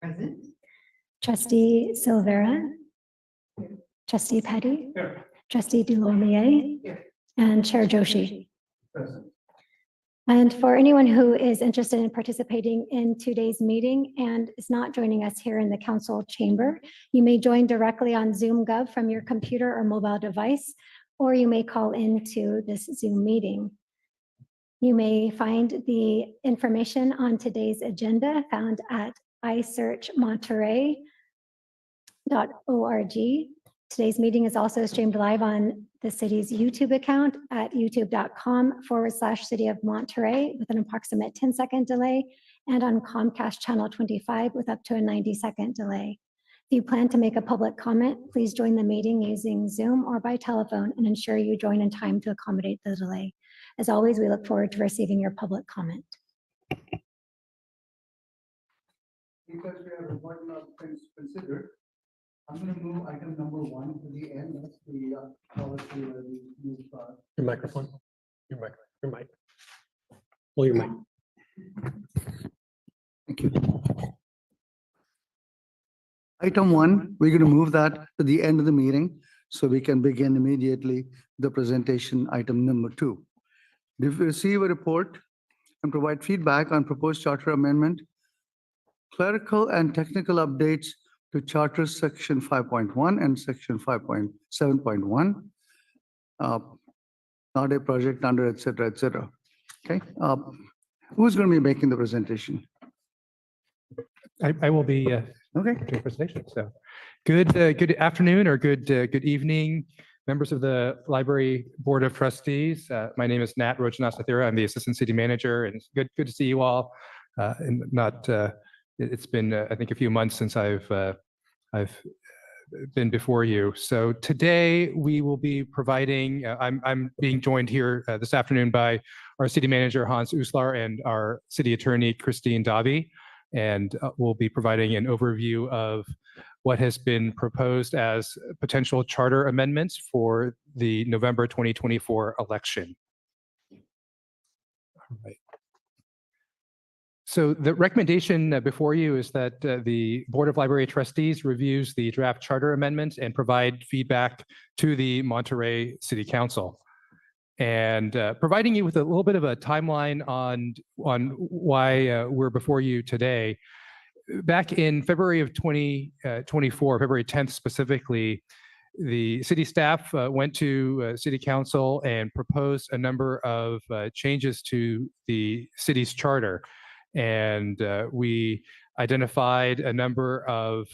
Present. Trustee Silvera, Trustee Petty, Here. Trustee Dulomie, Here. and Chair Joshi. Present. And for anyone who is interested in participating in today's meeting and is not joining us here in the council chamber, you may join directly on Zoom Gov from your computer or mobile device, or you may call into this Zoom meeting. You may find the information on today's agenda found at isearchmonterey.org. Today's meeting is also streamed live on the city's YouTube account at youtube.com/City of Monterey with an approximate 10-second delay, and on Comcast channel 25 with up to a 90-second delay. If you plan to make a public comment, please join the meeting using Zoom or by telephone and ensure you join in time to accommodate the delay. As always, we look forward to receiving your public comment. Because we have important things to consider, I'm going to move item number 1 to the end. That's the policy where we move. Your microphone. Your mic. Your mic. Well, your mic. Thank you. Item 1, we're going to move that to the end of the meeting so we can begin immediately the presentation item number 2. If we receive a report and provide feedback on proposed charter amendment, clerical and technical updates to Charter Section 5.1 and Section 5.7.1, not a project under, et cetera, et cetera. Okay. Who's going to be making the presentation? I will be Okay. doing a presentation. So, good afternoon or good evening, members of the Library Board of Trustees. My name is Nat Rojanasathira. I'm the Assistant City Manager, and it's good to see you all. And it's been I think a few months since I've been before you. So today we will be providing. I'm being joined here this afternoon by our City Manager Hans Uslar and our City Attorney Christine Davi, and we'll be providing an overview of what has been proposed as potential charter amendments for the November 2024 election. All right. So the recommendation before you is that the Board of Library Trustees reviews the draft charter amendments and provide feedback to the Monterey City Council. And providing you with a little bit of a timeline on why we're before you today. Back in February of 2024, February 10th specifically, the city staff went to City Council and proposed a number of changes to the city's charter. And we identified a number of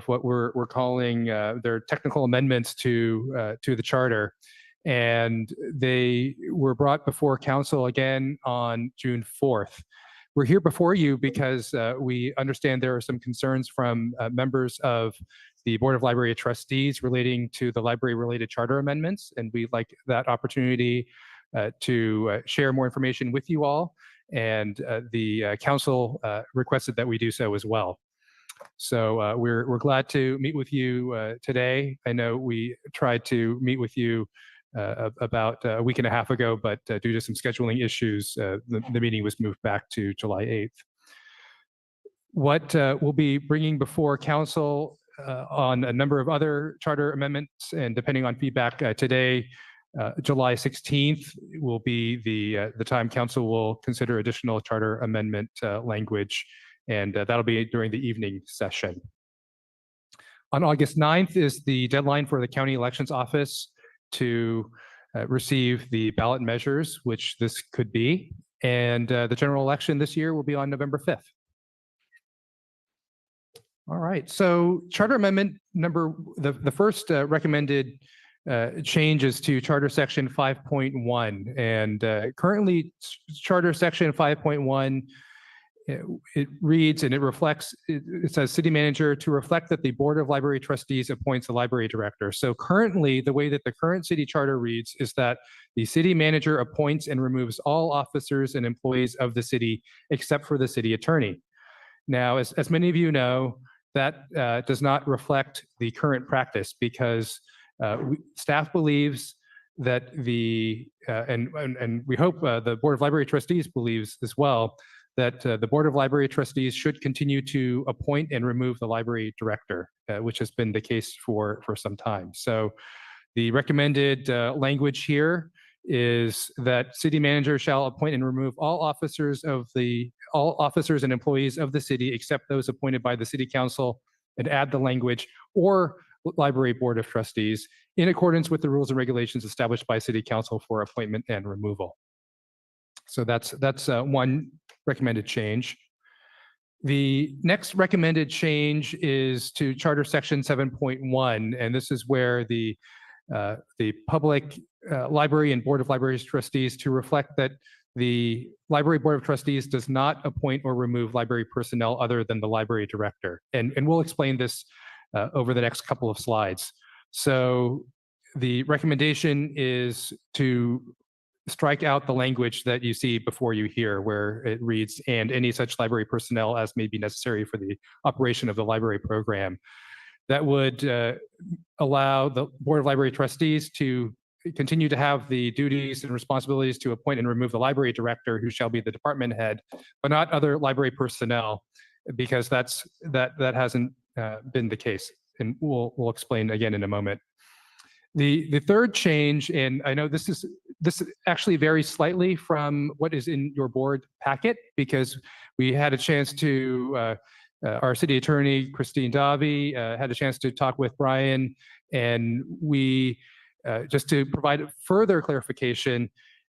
what we're calling their technical amendments to the charter. And they were brought before council again on June 4th. We're here before you because we understand there are some concerns from members of the Board of Library Trustees relating to the library-related charter amendments, and we'd like that opportunity to share more information with you all. And the council requested that we do so as well. So we're glad to meet with you today. I know we tried to meet with you about a week and a half ago, but due to some scheduling issues, the meeting was moved back to July 8th. What we'll be bringing before council on a number of other charter amendments, and depending on feedback today, July 16th will be the time council will consider additional charter amendment language, and that'll be during the evening session. On August 9th is the deadline for the County Elections Office to receive the ballot measures, which this could be, and the general election this year will be on November 5th. All right, so charter amendment the first recommended changes to Charter Section 5.1, and currently Charter Section 5.1, it reads and it reflects, it says City Manager to reflect that the Board of Library Trustees appoints the Library Director. So currently, the way that the current city charter reads is that the City Manager appoints and removes all officers and employees of the city except for the City Attorney. Now, as many of you know, that does not reflect the current practice because staff believes that and we hope the Board of Library Trustees believes as well, that the Board of Library Trustees should continue to appoint and remove the library director, which has been the case for some time. So the recommended language here is that city manager shall appoint and remove all officers and employees of the city except those appointed by the city council, and add the language or library board of trustees in accordance with the rules and regulations established by city council for appointment and removal. So that's one recommended change. The next recommended change is to Charter Section 7.1, and this is where the public library and Board of Library Trustees to reflect that the Library Board of Trustees does not appoint or remove library personnel other than the library director. And we'll explain this over the next couple of slides. So the recommendation is to strike out the language that you see before you here, where it reads, and any such library personnel as may be necessary for the operation of the library program. That would allow the Board of Library Trustees to continue to have the duties and responsibilities to appoint and remove the library director, who shall be the department head, but not other library personnel, because that hasn't been the case. And we'll explain again in a moment. The third change, and I know this actually varies slightly from what is in your board packet, because we had a chance to, our city attorney, Christine Davi, had a chance to talk with Brian, and we, just to provide further clarification,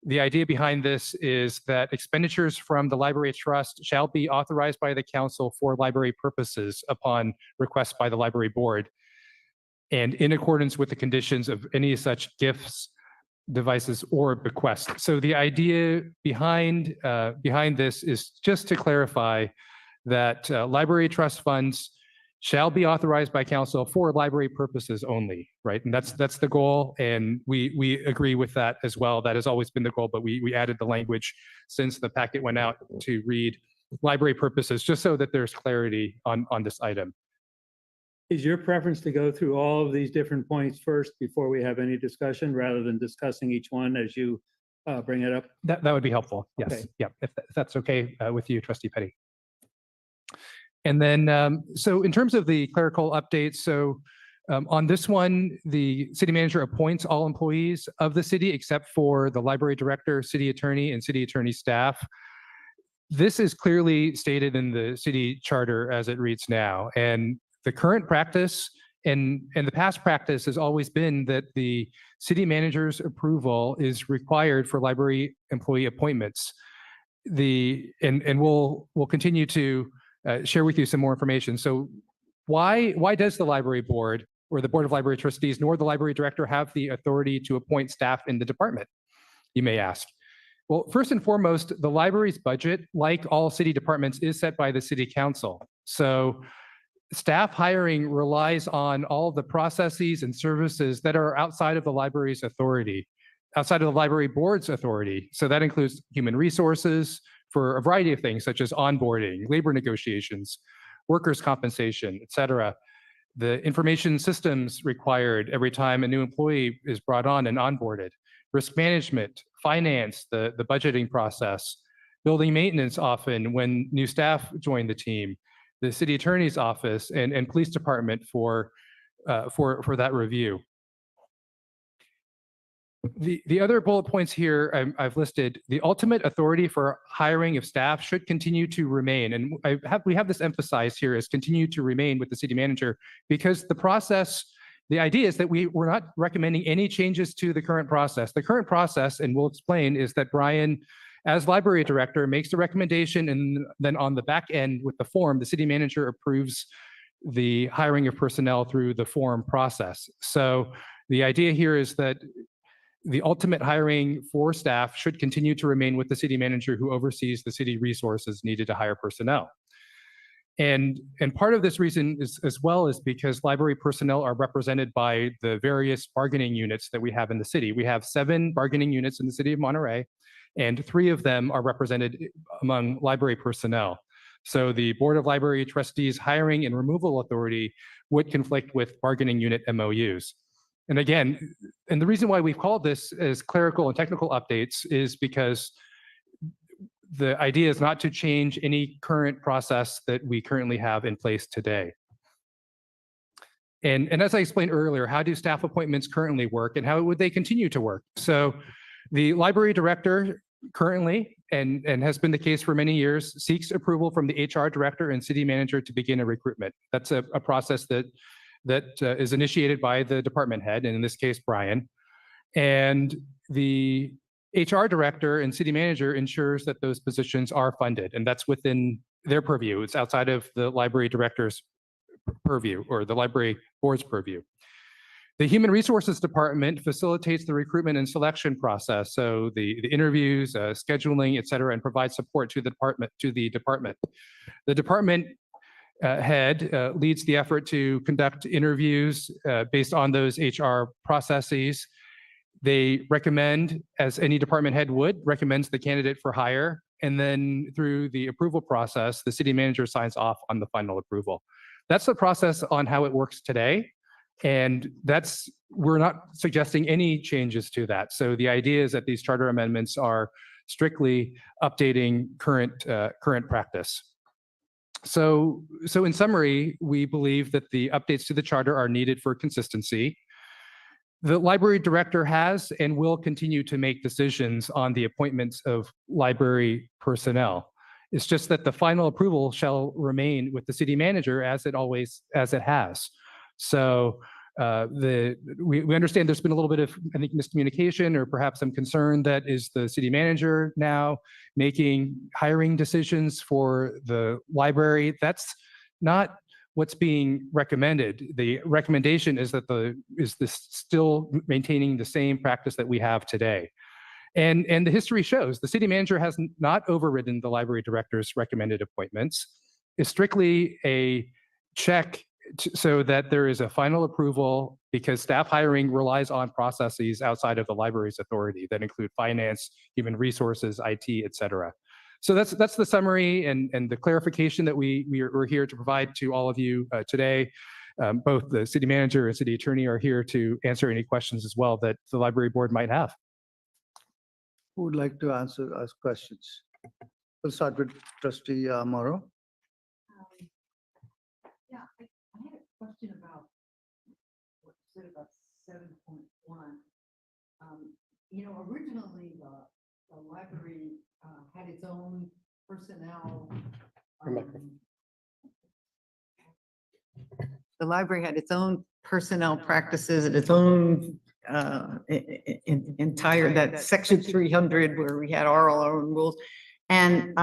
the idea behind this is that expenditures from the library trust shall be authorized by the council for library purposes upon request by the library board, and in accordance with the conditions of any such gifts, devices, or bequests. So the idea behind this is just to clarify that library trust funds shall be authorized by council for library purposes only, right? And that's the goal, and we agree with that as well. That has always been the goal, but we added the language since the packet went out to read library purposes, just so that there's clarity on this item. Is your preference to go through all of these different points first before we have any discussion, rather than discussing each one as you bring it up? That would be helpful, yes. Okay. Yeah, if that's okay with you, Trustee Petty. And then, so in terms of the clerical updates, so on this one, the city manager appoints all employees of the city except for the library director, city attorney, and city attorney staff. This is clearly stated in the city charter as it reads now. And the current practice and the past practice has always been that the city manager's approval is required for library employee appointments. And we'll continue to share with you some more information. So why does the library board or the Board of Library Trustees nor the library director have the authority to appoint staff in the department, you may ask? Well, first and foremost, the library's budget, like all city departments, is set by the city council. So staff hiring relies on all the processes and services that are outside of the library's authority, outside of the library board's authority. So that includes human resources for a variety of things, such as onboarding, labor negotiations, workers' compensation, et cetera. The information systems required every time a new employee is brought on and onboarded, risk management, finance, the budgeting process, building maintenance often when new staff join the team, the city attorney's office and police department for that review. The other bullet points here I've listed, the ultimate authority for hiring of staff should continue to remain. And we have this emphasized here as continue to remain with the city manager, because the process, the idea is that we're not recommending any changes to the current process. The current process, and we'll explain, is that Brian, as library director, makes the recommendation, and then on the back end with the form, the city manager approves the hiring of personnel through the form process. So the idea here is that the ultimate hiring for staff should continue to remain with the city manager, who oversees the city resources needed to hire personnel. And part of this reason is as well is because library personnel are represented by the various bargaining units that we have in the city. We have 7 bargaining units in the city of Monterey, and 3 of them are represented among library personnel. So the Board of Library Trustees hiring and removal authority would conflict with bargaining unit MOUs. And again, the reason why we've called this as clerical and technical updates is because the idea is not to change any current process that we currently have in place today. And as I explained earlier, how do staff appointments currently work and how would they continue to work? So the library director currently, and has been the case for many years, seeks approval from the HR director and city manager to begin a recruitment. That's a process that is initiated by the department head, and in this case, Brian. And the HR director and city manager ensures that those positions are funded, and that's within their purview. It's outside of the library director's purview or the library board's purview. The Human Resources Department facilitates the recruitment and selection process, so the interviews, scheduling, et cetera, and provides support to the department. The department head leads the effort to conduct interviews based on those HR processes. They recommend, as any department head would, recommends the candidate for hire, and then through the approval process, the city manager signs off on the final approval. That's the process on how it works today. And we're not suggesting any changes to that. So the idea is that these charter amendments are strictly updating current practice. So in summary, we believe that the updates to the charter are needed for consistency. The library director has and will continue to make decisions on the appointments of library personnel. It's just that the final approval shall remain with the city manager as it has. So we understand there's been a little bit of, I think, miscommunication or perhaps some concern that is the city manager now making hiring decisions for the library. That's not what's being recommended. The recommendation is that this still maintaining the same practice that we have today. And the history shows the city manager has not overridden the library director's recommended appointments. It's strictly a check so that there is a final approval, because staff hiring relies on processes outside of the library's authority that include finance, human resources, IT, et cetera. So that's the summary and the clarification that we're here to provide to all of you today. Both the city manager and city attorney are here to answer any questions as well that the library board might have. Who would like to ask questions? We'll start with Trustee Morrow. Yeah, I had a question about what you said about 7.1. Originally the library had its own personnel. The library had its own personnel practices and its own entire, that section 300 where we had our own rules. And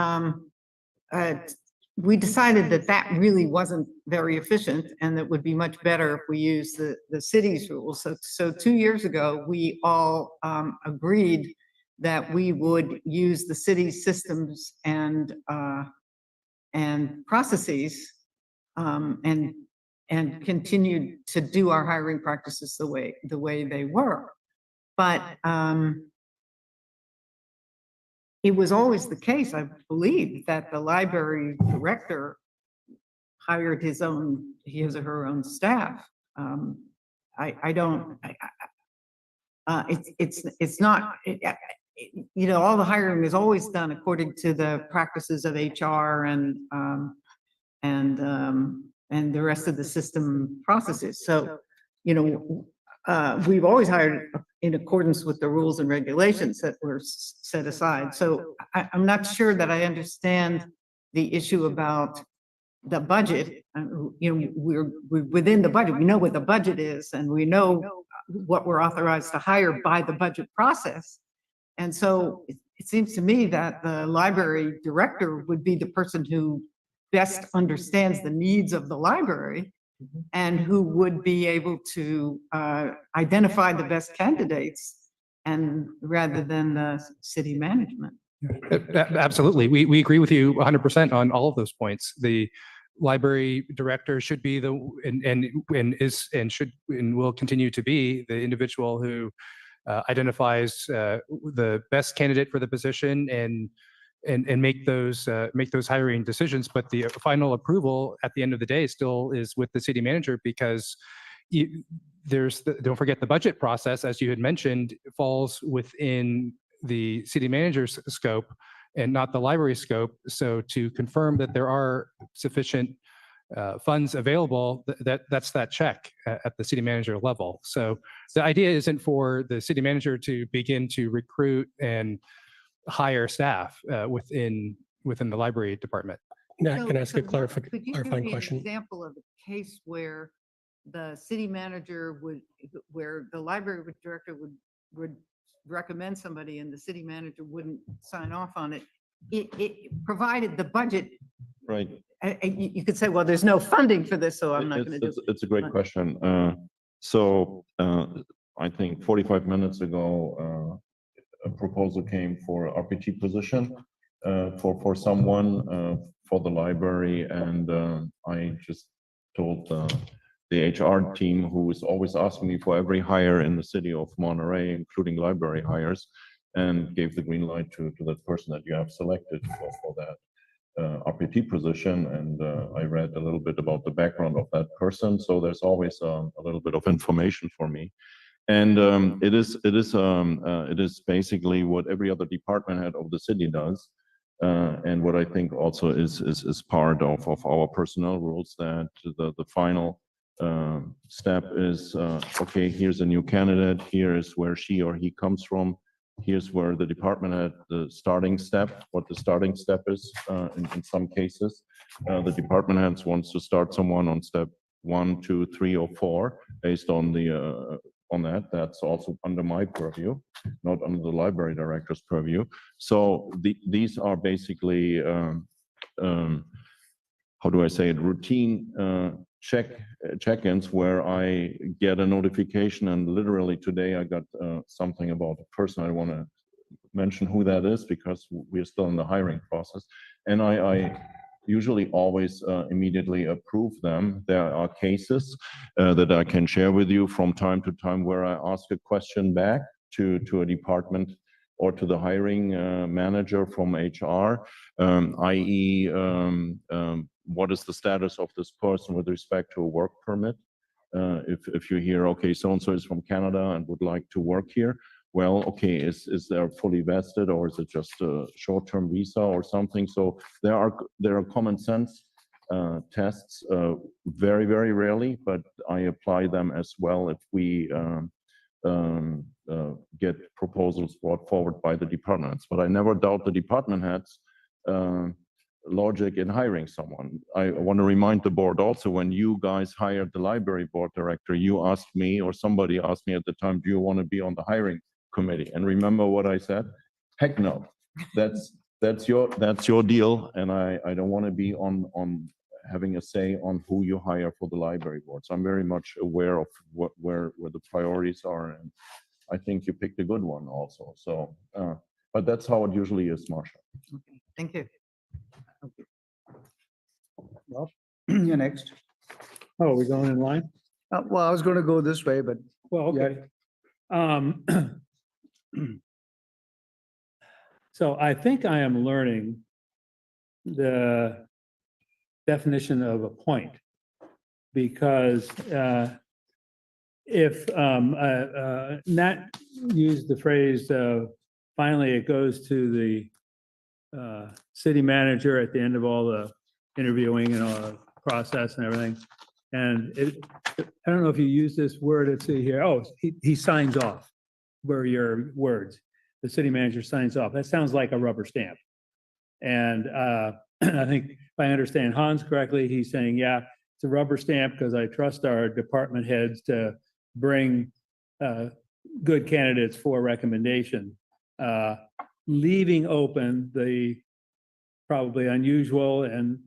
we decided that really wasn't very efficient and that would be much better if we used the city's rules. So 2 years ago, we all agreed that we would use the city's systems and processes and continued to do our hiring practices the way they were. But it was always the case, I believe, that the library director hired his or her own staff. It's not, all the hiring is always done according to the practices of HR and the rest of the system processes. So, we've always hired in accordance with the rules and regulations that were set aside. So I'm not sure that I understand the issue about the budget. We're within the budget. We know what the budget is, and we know what we're authorized to hire by the budget process. And so it seems to me that the library director would be the person who best understands the needs of the library and who would be able to identify the best candidates, and rather than the city management. Absolutely. We agree with you 100% on all of those points. The library director should be and will continue to be the individual who identifies the best candidate for the position and make those hiring decisions. But the final approval at the end of the day still is with the city manager, because don't forget the budget process, as you had mentioned, falls within the city manager's scope, and not the library scope. So to confirm that there are sufficient funds available, that's that check at the city manager level. So the idea isn't for the city manager to begin to recruit and hire staff within the library department. Now, can I ask a Could you give clarifying me an question? example of a case where the city manager where the library director would recommend somebody and the city manager wouldn't sign off on it? It provided the budget. Right. You could say, well, there's no funding for this, so I'm not going to do it. It's a great But- question. I think 45 minutes ago, a proposal came for a RPT position for someone for the library, and I just told the HR team, who is always asking me for every hire in the city of Monterey, including library hires, and gave the green light to that person that you have selected for that RPT position. And I read a little bit about the background of that person, so there's always a little bit of information for me. And it is basically what every other department head of the city does. And what I think also is part of our personnel rules, that the final step is, okay, here's a new candidate, here is where she or he comes from, here's where the department had the starting step, what the starting step is in some cases. The department heads wants to start someone on step 1, 2, 3, or 4 based on the on that. That's also under my purview, not under the library director's purview. So these are basically how do I say it, routine check-ins where I get a notification, and literally today I got something about a person. I want to mention who that is because we're still in the hiring process, and I usually always immediately approve them. There are cases that I can share with you from time to time where I ask a question back to a department or to the hiring manager from HR, i.e. What is the status of this person with respect to a work permit? If you hear, okay, so-and-so is from Canada and would like to work here, well, okay, is there fully vested, or is it just a short-term visa or something? So there are common sense tests, very, very rarely, but I apply them as well if we get proposals brought forward by the departments. But I never doubt the department heads logic in hiring someone. I want to remind the board also, when you guys hired the library board director, you asked me, or somebody asked me at the time, do you want to be on the hiring committee? And remember what I said? Heck no. That's your deal, and I don't want to be on having a say on who you hire for the library board. So I'm very much aware of where the priorities are, and I think you picked a good one also. So, but that's how it usually is, Marsha. Okay, thank you. You're next. Oh, we're going in line? Well, I was going to go this way, but Well, okay. So I think I am learning the definition of a point, because if Nat used the phrase, finally it goes to the city manager at the end of all the interviewing and all the process and everything. And I don't know if you use this word, let's see here. Oh, he signs off, were your words. The city manager signs off. That sounds like a rubber stamp. And I think if I understand Hans correctly, he's saying, yeah, it's a rubber stamp because I trust our department heads to bring good candidates for recommendation, leaving open the probably unusual and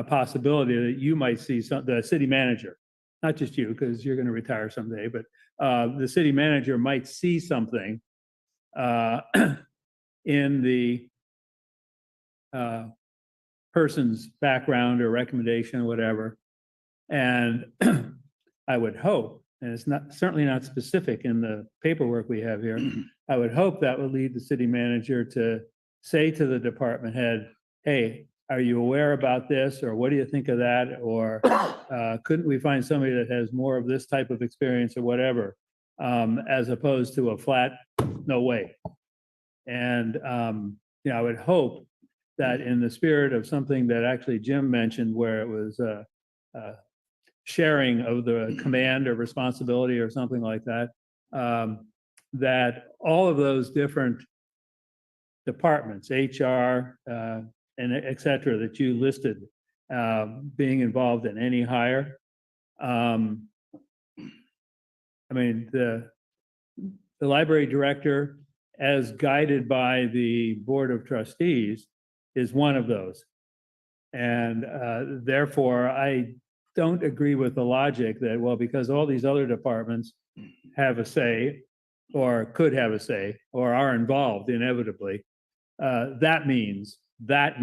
possibility that you might see the city manager, not just you, because you're going to retire someday, but the city manager might see something in the person's background or recommendation or whatever. And I would hope, and it's not certainly not specific in the paperwork we have here, I would hope that would lead the city manager to say to the department head, hey, are you aware about this? Or what do you think of that? Or couldn't we find somebody that has more of this type of experience or whatever, as opposed to a flat, no way. And I would hope that in the spirit of something that actually Jim mentioned, where it was sharing of the command or responsibility or something like that, that all of those different departments, HR, and et cetera, that you listed, being involved in any hire. I mean, the library director, as guided by the Board of Trustees, is one of those. And therefore, I don't agree with the logic that, well, because all these other departments have a say, or could have a say, or are involved inevitably, that means that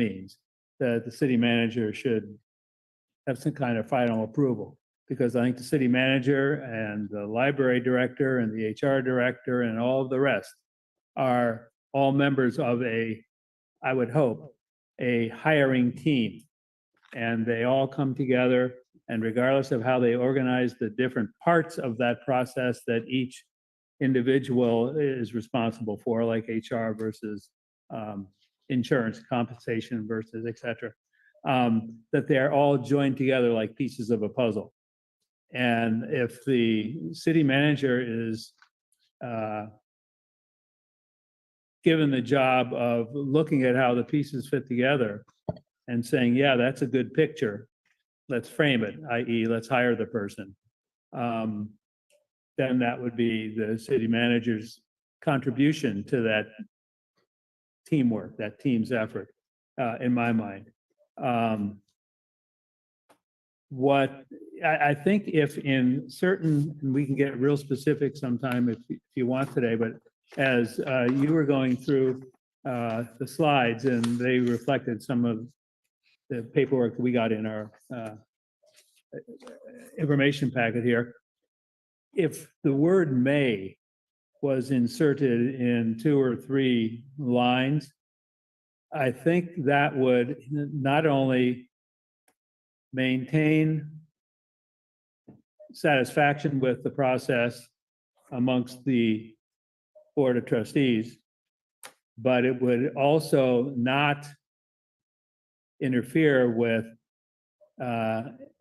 the city manager should have some kind of final approval. Because I think the city manager and the library director and the HR director and all of the rest are all members of I would hope, a hiring team. And they all come together, and regardless of how they organize the different parts of that process that each individual is responsible for, like HR versus insurance, compensation versus et cetera, that they're all joined together like pieces of a puzzle. And if the city manager is given the job of looking at how the pieces fit together and saying, yeah, that's a good picture, let's frame it, i.e. let's hire the person, then that would be the city manager's contribution to that teamwork, that team's effort, in my mind. What I think, if in certain, and we can get real specific sometime if you want today, but as you were going through the slides and they reflected some of the paperwork that we got in our information packet here, if the word may was inserted in 2 or 3 lines, I think that would not only maintain satisfaction with the process amongst the Board of Trustees, but it would also not interfere with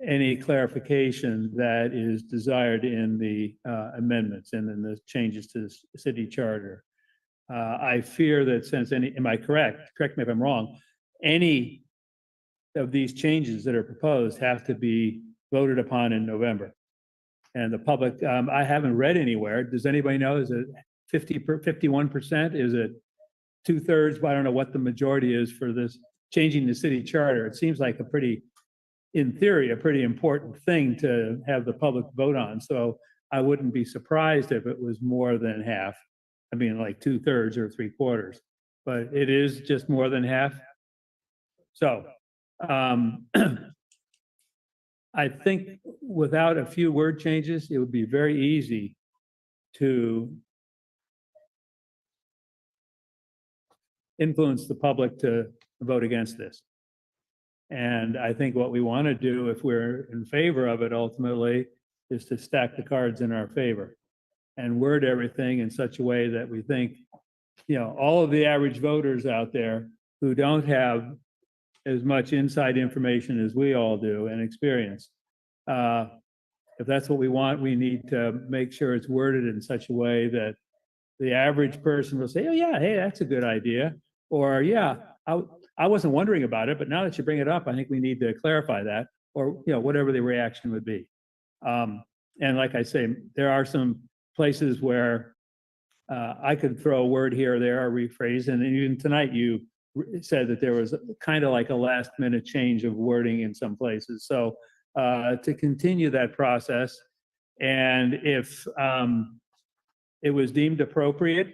any clarification that is desired in the amendments and in the changes to the city charter. I fear that since am I correct? Correct me if I'm wrong. Any of these changes that are proposed have to be voted upon in November. And the public, I haven't read anywhere. Does anybody know? Is it 51%? Is it 2/3? I don't know what the majority is for this changing the city charter. It seems like in theory, a pretty important thing to have the public vote on. So I wouldn't be surprised if it was more than half. I mean, like 2/3 or 3/4, but it is just more than half. So I think without a few word changes, it would be very easy to influence the public to vote against this. And I think what we want to do, if we're in favor of it ultimately, is to stack the cards in our favor and word everything in such a way that we think, all of the average voters out there who don't have as much inside information as we all do and experience. If that's what we want, we need to make sure it's worded in such a way that the average person will say, oh yeah, hey, that's a good idea. Or yeah, I wasn't wondering about it, but now that you bring it up, I think we need to clarify that, or whatever the reaction would be. And like I say, there are some places where I could throw a word here or there or rephrase, and even tonight you said that there was kind of like a last minute change of wording in some places. So to continue that process, and if it was deemed appropriate,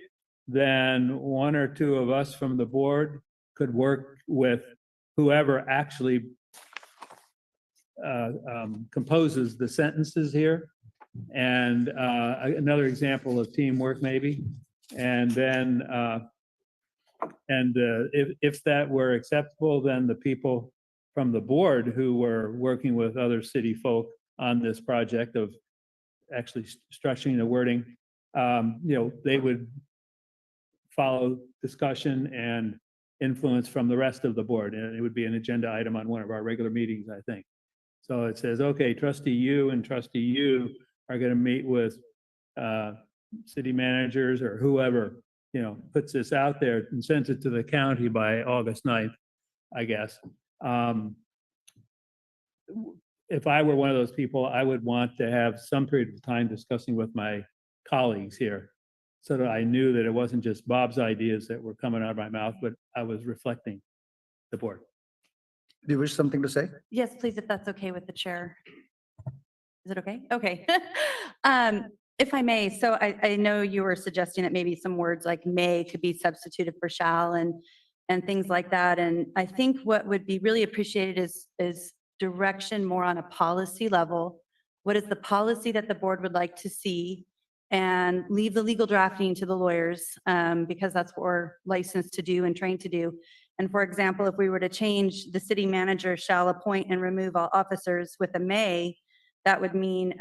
then 1 or 2 of us from the board could work with whoever actually composes the sentences here. And another example of teamwork maybe. And then if that were acceptable, then the people from the board who were working with other city folk on this project of actually structuring the wording, they would follow discussion, and influence from the rest of the board. And it would be an agenda item on one of our regular meetings, I think. So it says, okay, trustee you and trustee you are going to meet with city managers or whoever, puts this out there and sends it to the county by August 9th, I guess. If I were one of those people, I would want to have some period of time discussing with my colleagues here so that I knew that it wasn't just Bob's ideas that were coming out of my mouth, but I was reflecting the board. Do you wish something to say? Yes, please, if that's okay with the chair. Is it okay? Okay. If I may, so I know you were suggesting that maybe some words like may could be substituted for shall and things like that. And I think what would be really appreciated is direction more on a policy level. What is the policy that the board would like to see? And leave the legal drafting to the lawyers, because that's what we're licensed to do and trained to do. And for example, if we were to change the city manager shall appoint and remove all officers with a may, that would mean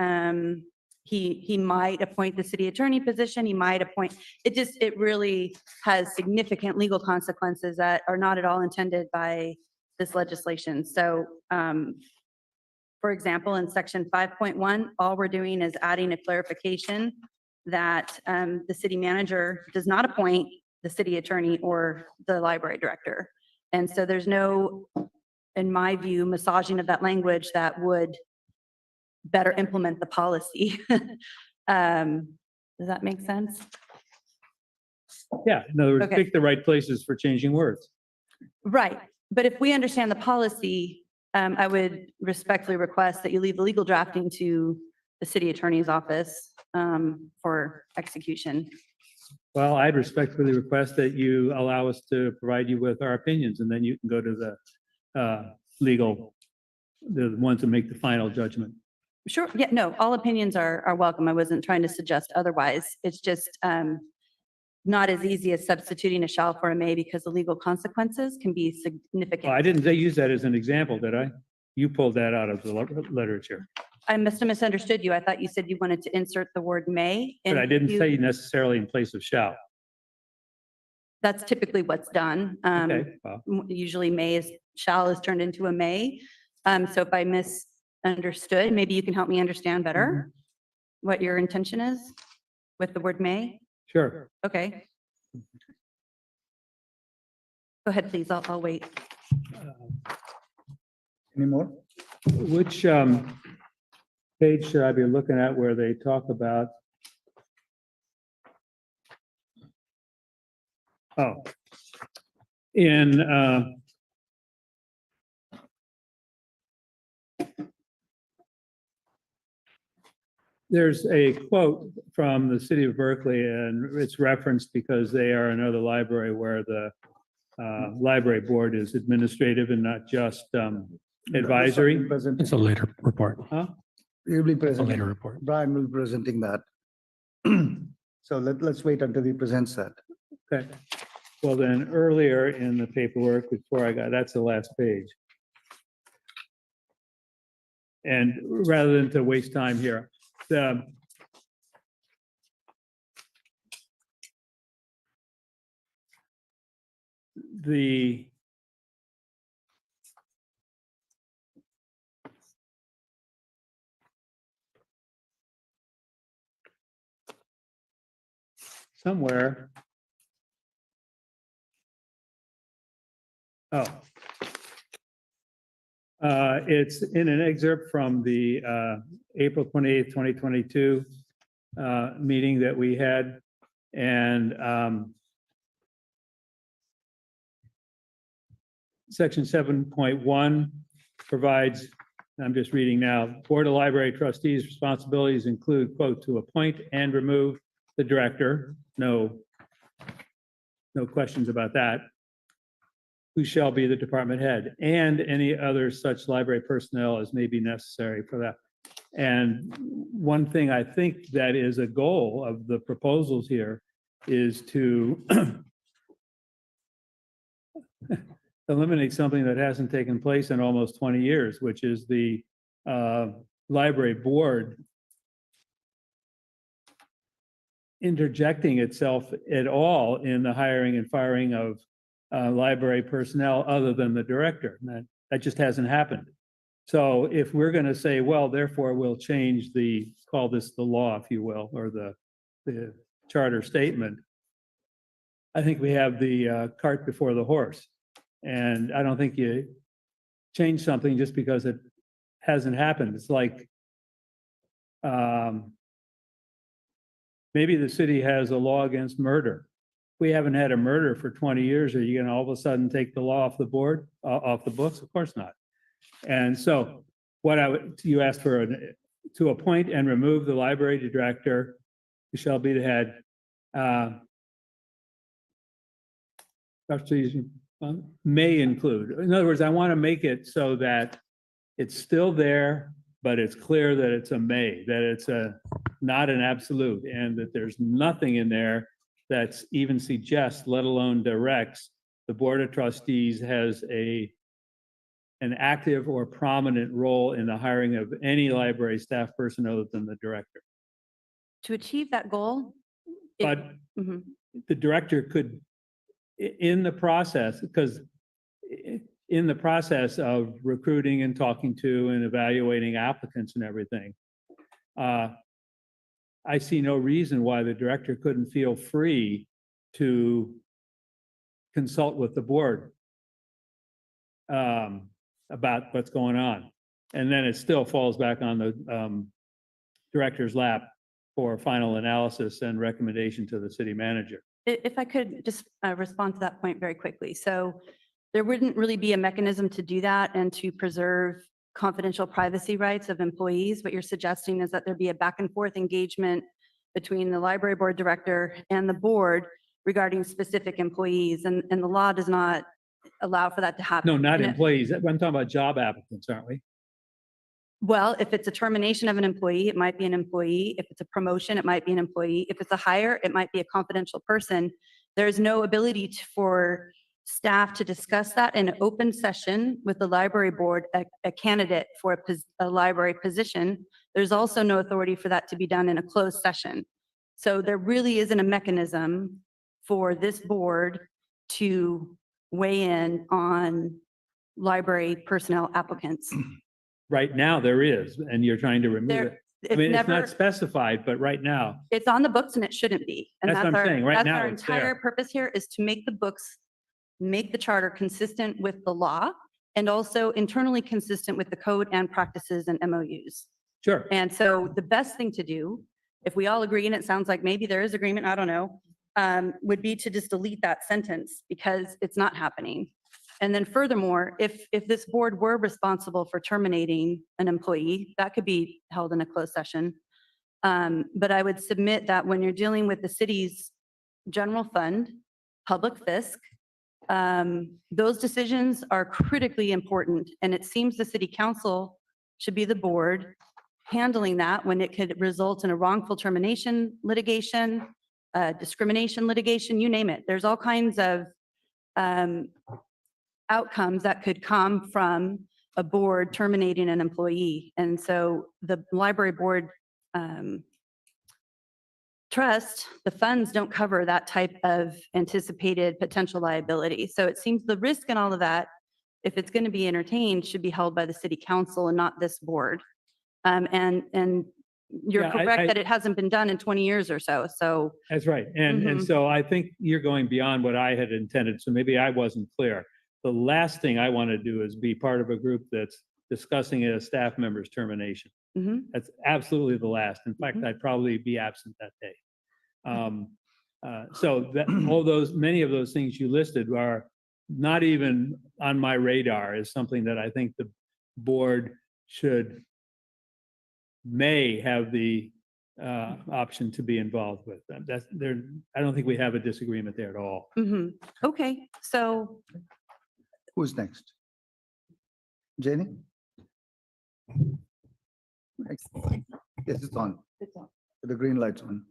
he might appoint the city attorney position, he might appoint, it really has significant legal consequences that are not at all intended by this legislation. So for example, in section 5.1, all we're doing is adding a clarification that the city manager does not appoint the city attorney or the library director. And so there's no, in my view, massaging of that language that would better implement the policy. Does that make sense? Yeah, in other words, Okay. pick the right places for changing words. Right. But if we understand the policy, I would respectfully request that you leave the legal drafting to the city attorney's office for execution. Well, I'd respectfully request that you allow us to provide you with our opinions, and then you can go to the the ones that make the final judgment. Sure. Yeah, no, all opinions are welcome. I wasn't trying to suggest otherwise. It's just not as easy as substituting a shall for a may because the legal consequences can be Well, significant. I didn't use that as an example, did I? You pulled that out of the literature, I must have misunderstood you. I thought you said you wanted to insert the word may. but I didn't into- say necessarily in place of shall. That's typically what's done. Okay, well, Usually shall is turned into a may. So if I misunderstood, maybe you can help me understand better what your intention is with the word may. sure. Okay. Go ahead, please. I'll wait. Any more? Which page should I be looking at where they talk about? Oh, in there's a quote from the city of Berkeley, and it's referenced because they are another library where the library board is administrative and not just advisory. It's a later report. Huh? You'll be It's a later presenting, report. Brian will be presenting that. So let's wait until he presents that. Okay. Well, then earlier in the paperwork before that's the last page. And rather than to waste time here, the somewhere. Oh. It's in an excerpt from the April 28th, 2022 meeting that we had. And section 7.1 provides, I'm just reading now, Board of Library Trustees' responsibilities include, quote, to appoint and remove the director. No questions about that. Who shall be the department head, and any other such library personnel as may be necessary for that. And one thing I think that is a goal of the proposals here is to eliminate something that hasn't taken place in almost 20 years, which is the library board interjecting itself at all in the hiring and firing of library personnel other than the director. And that just hasn't happened. So if we're going to say, well, therefore we'll change call this the law, if you will, or the charter statement, I think we have the cart before the horse. And I don't think you change something just because it hasn't happened. It's like, maybe the city has a law against murder. We haven't had a murder for 20 years. Are you going to all of a sudden take the law off the board, off the books? Of course not. And so you asked for to appoint and remove the library director, who shall be the head. Trustees may include. In other words, I want to make it so that it's still there, but it's clear that it's a may, that it's not an absolute, and that there's nothing in there that's even suggests, let alone directs, the Board of Trustees has an active or prominent role in the hiring of any library staff person other than the director. To achieve that goal. it- But Mhm. the director could, in the process, because in the process of recruiting and talking to and evaluating applicants and everything, I see no reason why the director couldn't feel free to consult with the board about what's going on. And then it still falls back on the director's lap for final analysis and recommendation to the city manager. If I could just respond to that point very quickly. So there wouldn't really be a mechanism to do that and to preserve confidential privacy rights of employees. What you're suggesting is that there be a back and forth engagement between the library board director and the board regarding specific employees, and the law does not allow for that to happen. No, not And employees. I'm talking about job applicants, aren't we? Well, if it's a termination of an employee, it might be an employee. If it's a promotion, it might be an employee. If it's a hire, it might be a confidential person. There's no ability for staff to discuss that in an open session with the library board, a candidate for a library position. There's also no authority for that to be done in a closed session. So there really isn't a mechanism for this board to weigh in on library personnel applicants. Right now, there is, and you're trying to remove There, it. I it's mean, it's never, not specified, but right now, it's on the books and it shouldn't be. And That's what I'm saying. Right that's now our it's entire there. purpose here is to make the books, make the charter consistent with the law and also internally consistent with the code and practices and MOUs. sure. And so the best thing to do, if we all agree, and it sounds like maybe there is agreement, I don't know, would be to just delete that sentence because it's not happening. And then furthermore, if this board were responsible for terminating an employee, that could be held in a closed session. But I would submit that when you're dealing with the city's general fund, public fisc, those decisions are critically important. And it seems the city council should be the board handling that when it could result in a wrongful termination litigation, discrimination litigation, you name it. There's all kinds of outcomes that could come from a board terminating an employee. And so the library board trust, the funds don't cover that type of anticipated potential liability. So it seems the risk in all of that, if it's going to be entertained, should be held by the city council and not this board. And you're Yeah, correct that it hasn't been done in 20 years or so. So That's right. And Mhm. so I think you're going beyond what I had intended. So maybe I wasn't clear. The last thing I want to do is be part of a group that's discussing a staff member's termination. mhm. That's absolutely the last. In fact, Mhm. I'd probably be absent that day. So that, many of those things you listed are not even on my radar as something that I think the board may have the option to be involved with. That's there. I don't think we have a disagreement there at all. Mhm. Okay, so Who's next? Jenny? Next. Yes, it's on. The green light's on.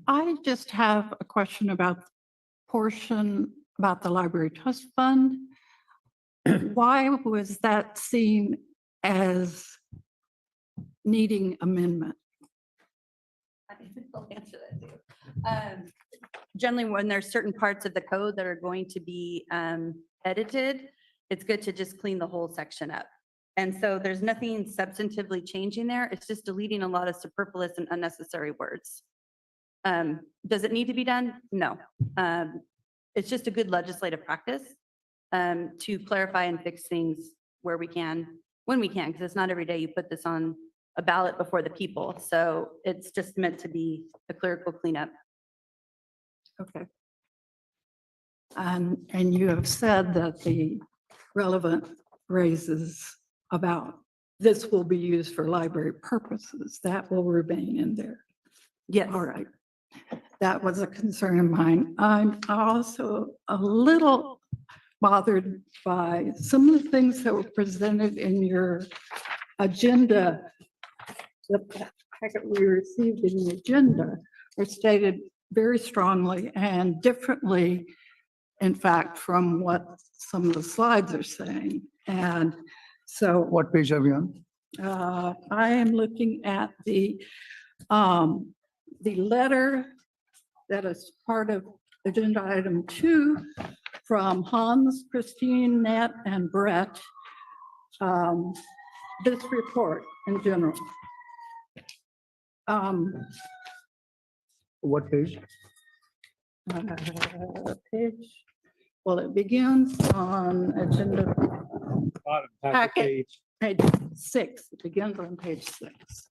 I just have a question about portion about the library trust fund. Why was that seen as needing amendment? I'll answer that too. generally when there's certain parts of the code that are going to be edited, it's good to just clean the whole section up. And so there's nothing substantively changing there. It's just deleting a lot of superfluous and unnecessary words. Does it need to be done? No. It's just a good legislative practice to clarify and fix things where we can, when we can, because it's not every day you put this on a ballot before the people. So it's just meant to be a clerical cleanup. Okay. And you have said that the relevant phrases about this will be used for library purposes, that will remain in there. Yes. All right. That was a concern of mine. I'm also a little bothered by some of the things that were presented in your agenda. The packet we received in the agenda were stated very strongly and differently, in fact, from what some of the slides are saying. And so What page are we on? I am looking at the letter that is part of agenda item 2 from Hans, Christine, Nat, and Brett. This report in general. What page? Page, well, it begins on agenda Bottom packet, page 6. It begins on page 6.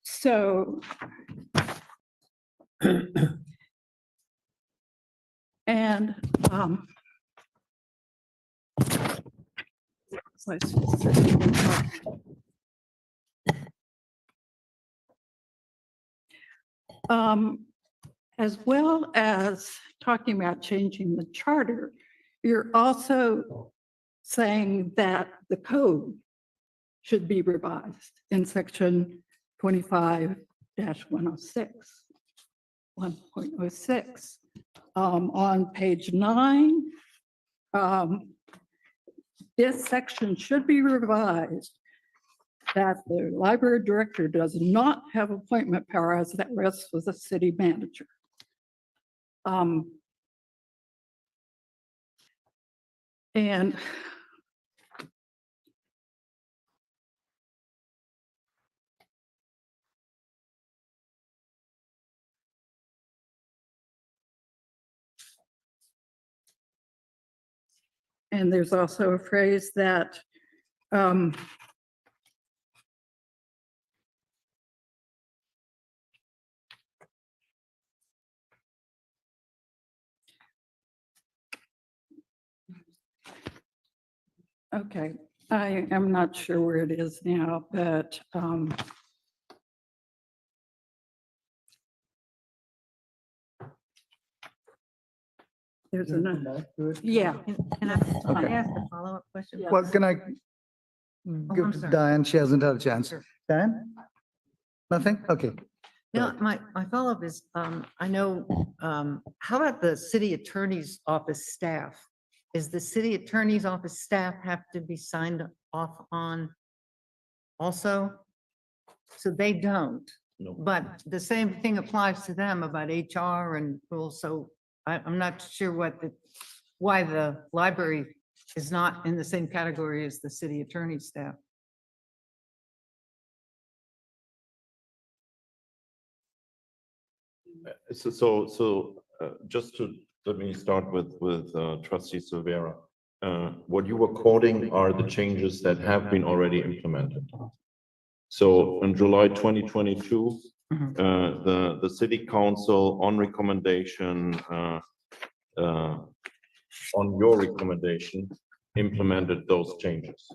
So and so it's as well as talking about changing the charter, you're also saying that the code should be revised in section 25-106, 1.06. On page 9, this section should be revised that the library director does not have appointment powers that rests with the city manager. And there's also a phrase that okay, I am not sure where it is now, but there's another, yeah. Can I ask a follow-up question? Yeah. Well, can I I'm give to sorry. Diane? She hasn't had a chance. Sure. Diane? Nothing? Okay. No, my follow-up is, I know, how about the city attorney's office staff? Is the city attorney's office staff have to be signed off on also? So they don't, No. but the same thing applies to them about HR and rules. So I'm not sure why the library is not in the same category as the city attorney's staff. Just to, let me start with trustee Silvera. What you were quoting are the changes that have been already implemented. So in July 2022, the city council on recommendation, on your recommendation, implemented those changes.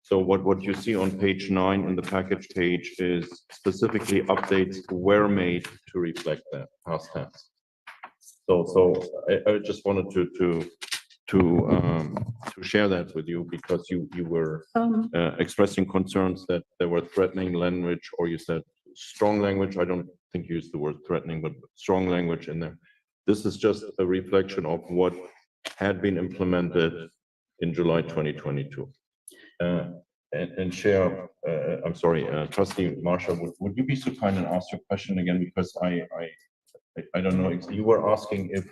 So what you see on page 9 in the package page is specifically updates were made to reflect that past tense. So I just wanted to share that with you because you were expressing concerns that there were threatening language, or you said strong language. I don't think you used the word threatening, but strong language in there. This is just a reflection of what had been implemented in July 2022. And Chair, I'm sorry, Trustee Marshall, would you be so kind and ask your question again? Because I don't know, you were asking if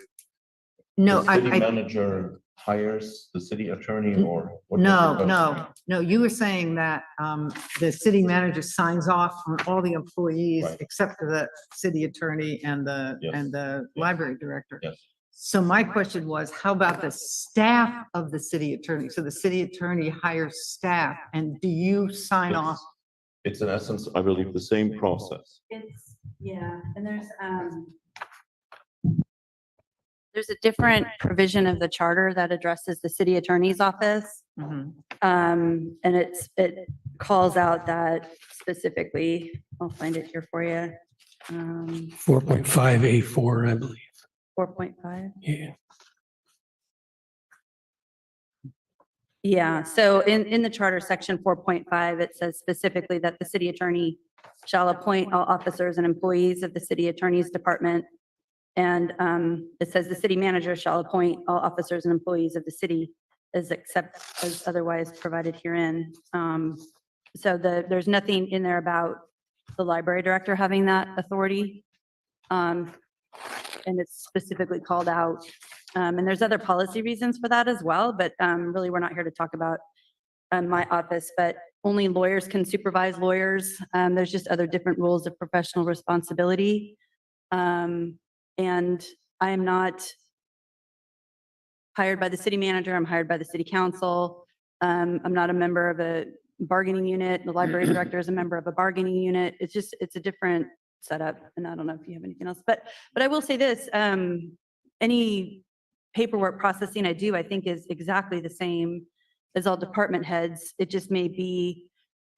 No, the city manager hires the city attorney or? what was the No, question? no, you were saying that the city manager signs off on all the employees Right. except for the city attorney and the, Yes. and the library director. Yes. So my question was, how about the staff of the city attorney? So the city attorney hires staff, and do you sign off? It's in essence, I believe, the same process. It's, yeah, and there's a different provision of the charter that addresses the city attorney's office. Mhm. And it calls out that specifically. I'll find it here for you. 4.5A4, I believe. 4.5. Yeah. Yeah, so in the charter, section 4.5, it says specifically that the city attorney shall appoint all officers and employees of the city attorney's department. And it says the city manager shall appoint all officers and employees of the city except as otherwise provided herein. So there's nothing in there about the library director having that authority. And it's specifically called out. And there's other policy reasons for that as well, but really, we're not here to talk about my office, but only lawyers can supervise lawyers. There's just other different rules of professional responsibility. And I am not hired by the city manager. I'm hired by the city council. I'm not a member of a bargaining unit. The library director is a member of a bargaining unit. It's a different setup. And I don't know if you have anything else, but I will say this, any paperwork processing I do, I think is exactly the same as all department heads. It just may be,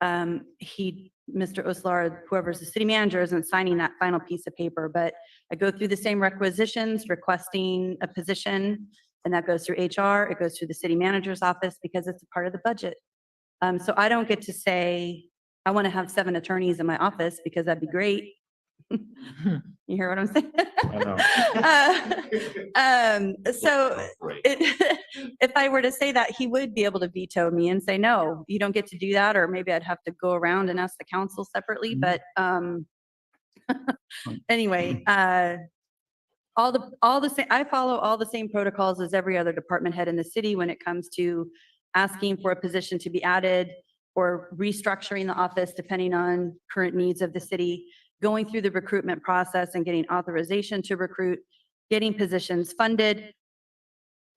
Mr. Oslar, whoever's the city manager, isn't signing that final piece of paper, but I go through the same requisitions requesting a position, and that goes through HR, it goes through the city manager's office because it's a part of the budget. So I don't get to say, I want to have 7 attorneys in my office because that'd be great. You hear what I'm saying? So if I were to say that, he would be able to veto me and say, no, you don't get to do that. Or maybe I'd have to go around and ask the council separately. But anyway, all the same, I follow all the same protocols as every other department head in the city when it comes to asking for a position to be added or restructuring the office depending on current needs of the city, going through the recruitment process and getting authorization to recruit, getting positions funded.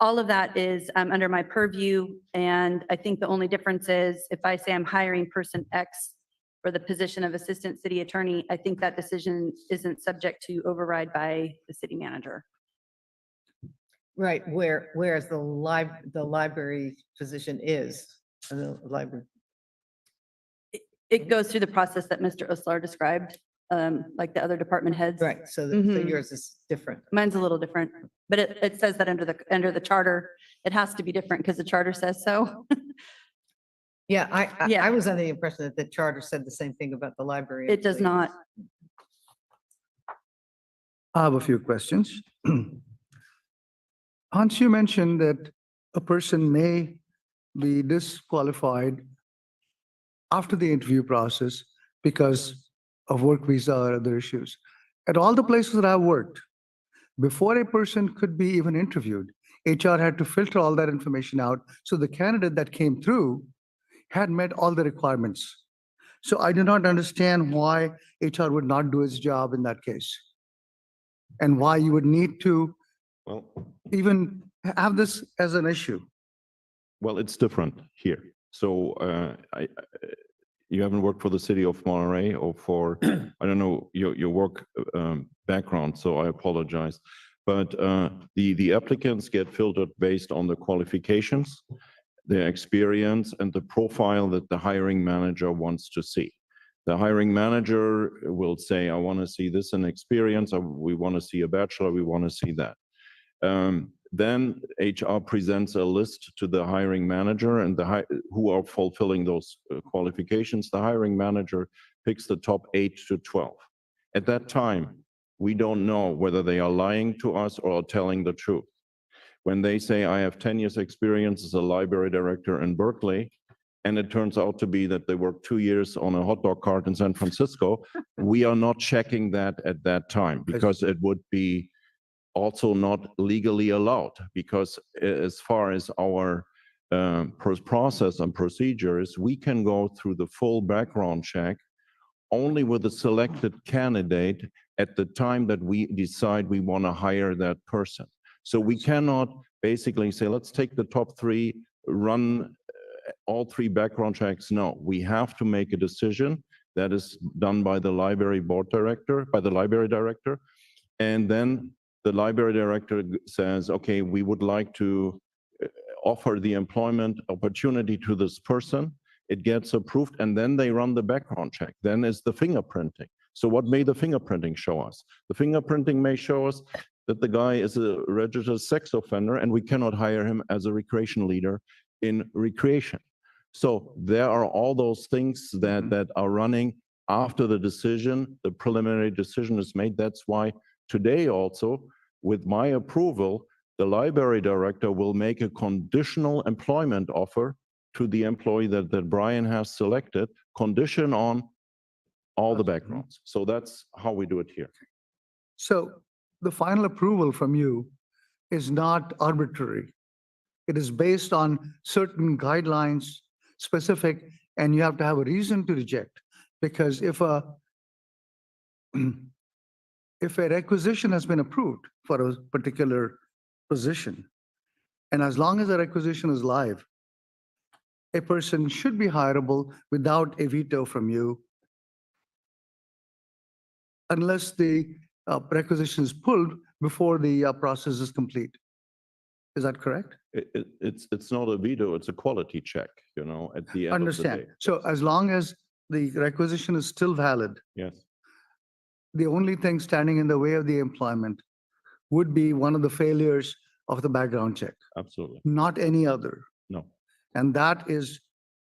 All of that is under my purview. And I think the only difference is if I say I'm hiring person X for the position of assistant city attorney, I think that decision isn't subject to override by the city manager. Right, whereas the library position is, the library. It goes through the process that Mr. Oslar described, like the other department heads. Right, so Mhm. yours is different. Mine's a little different, but it says that under the charter, it has to be different because the charter says so. Yeah, Yeah. I was under the impression that the charter said the same thing about the library. It does not. I have a few questions. Hans, you mentioned that a person may be disqualified after the interview process because of work visa or other issues. At all the places that I've worked, before a person could be even interviewed, HR had to filter all that information out. So the candidate that came through had met all the requirements. So I do not understand why HR would not do its job in that case. And why you would need to Well, even have this as an issue. well, it's different here. So you haven't worked for the city of Monterey or for, I don't know, your work background, so I apologize. But the applicants get filtered based on the qualifications, their experience, and the profile that the hiring manager wants to see. The hiring manager will say, I want to see this in experience, we want to see a bachelor, we want to see that. Then HR presents a list to the hiring manager and who are fulfilling those qualifications. The hiring manager picks the top 8 to 12. At that time, we don't know whether they are lying to us or telling the truth. When they say, I have 10 years experience as a library director in Berkeley, and it turns out to be that they worked 2 years on a hot dog cart in San Francisco, we are not checking that at that time because it would be also not legally allowed, because as far as our process and procedures, we can go through the full background check only with a selected candidate at the time that we decide we want to hire that person. So we cannot basically say, let's take the top 3, run all 3 background checks. No, we have to make a decision that is done by the library board director, by the library director. And then the library director says, okay, we would like to offer the employment opportunity to this person. It gets approved, and then they run the background check. Then is the fingerprinting. So what may the fingerprinting show us? The fingerprinting may show us that the guy is a registered sex offender and we cannot hire him as a recreation leader in recreation. So there are all those things that are running after the decision, the preliminary decision is made. That's why today also, with my approval, the library director will make a conditional employment offer to the employee that Brian has selected, condition on all the backgrounds. So that's how we do it here. So the final approval from you is not arbitrary. It is based on certain guidelines, specific, and you have to have a reason to reject. Because if a requisition has been approved for a particular position, and as long as the requisition is live, a person should be hireable without a veto from you, unless the requisition is pulled before the process is complete. Is that correct? It's not a veto, it's a quality check, you know, at the end of the Understand. day. So as long as the requisition is still valid, Yes, the only thing standing in the way of the employment would be one of the failures of the background check, absolutely. not any other. No. And that is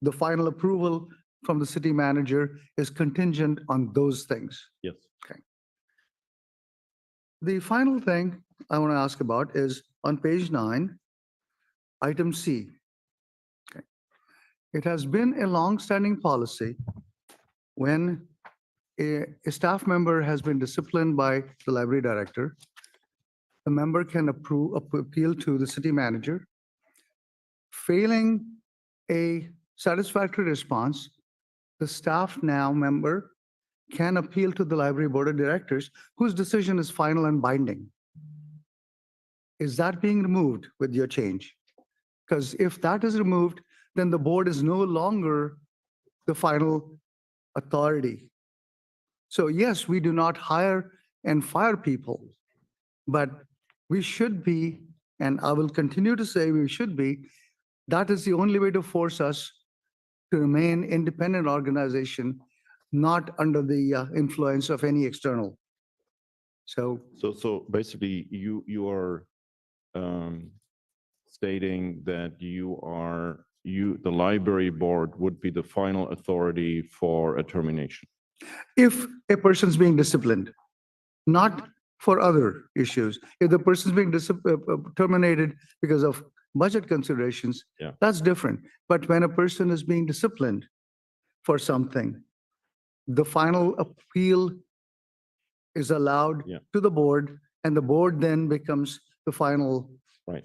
the final approval from the city manager is contingent on those things. Yes. The final thing I want to ask about is on page 9, item C. Okay. It has been a long-standing policy when a staff member has been disciplined by the library director, the member can appeal to the city manager. Failing a satisfactory response, the staff now member can appeal to the library board of directors, whose decision is final and binding. Is that being removed with your change? Because if that is removed, then the board is no longer the final authority. So yes, we do not hire and fire people, but we should be, and I will continue to say we should be, that is the only way to force us to remain independent organization, not under the influence of any external. So So basically, you are stating that the library board would be the final authority for a termination. if a person's being disciplined, not for other issues, if the person's being terminated because of budget considerations, Yeah. that's different. But when a person is being disciplined for something, the final appeal is allowed Yeah. to the board, and the board then becomes the final. Right.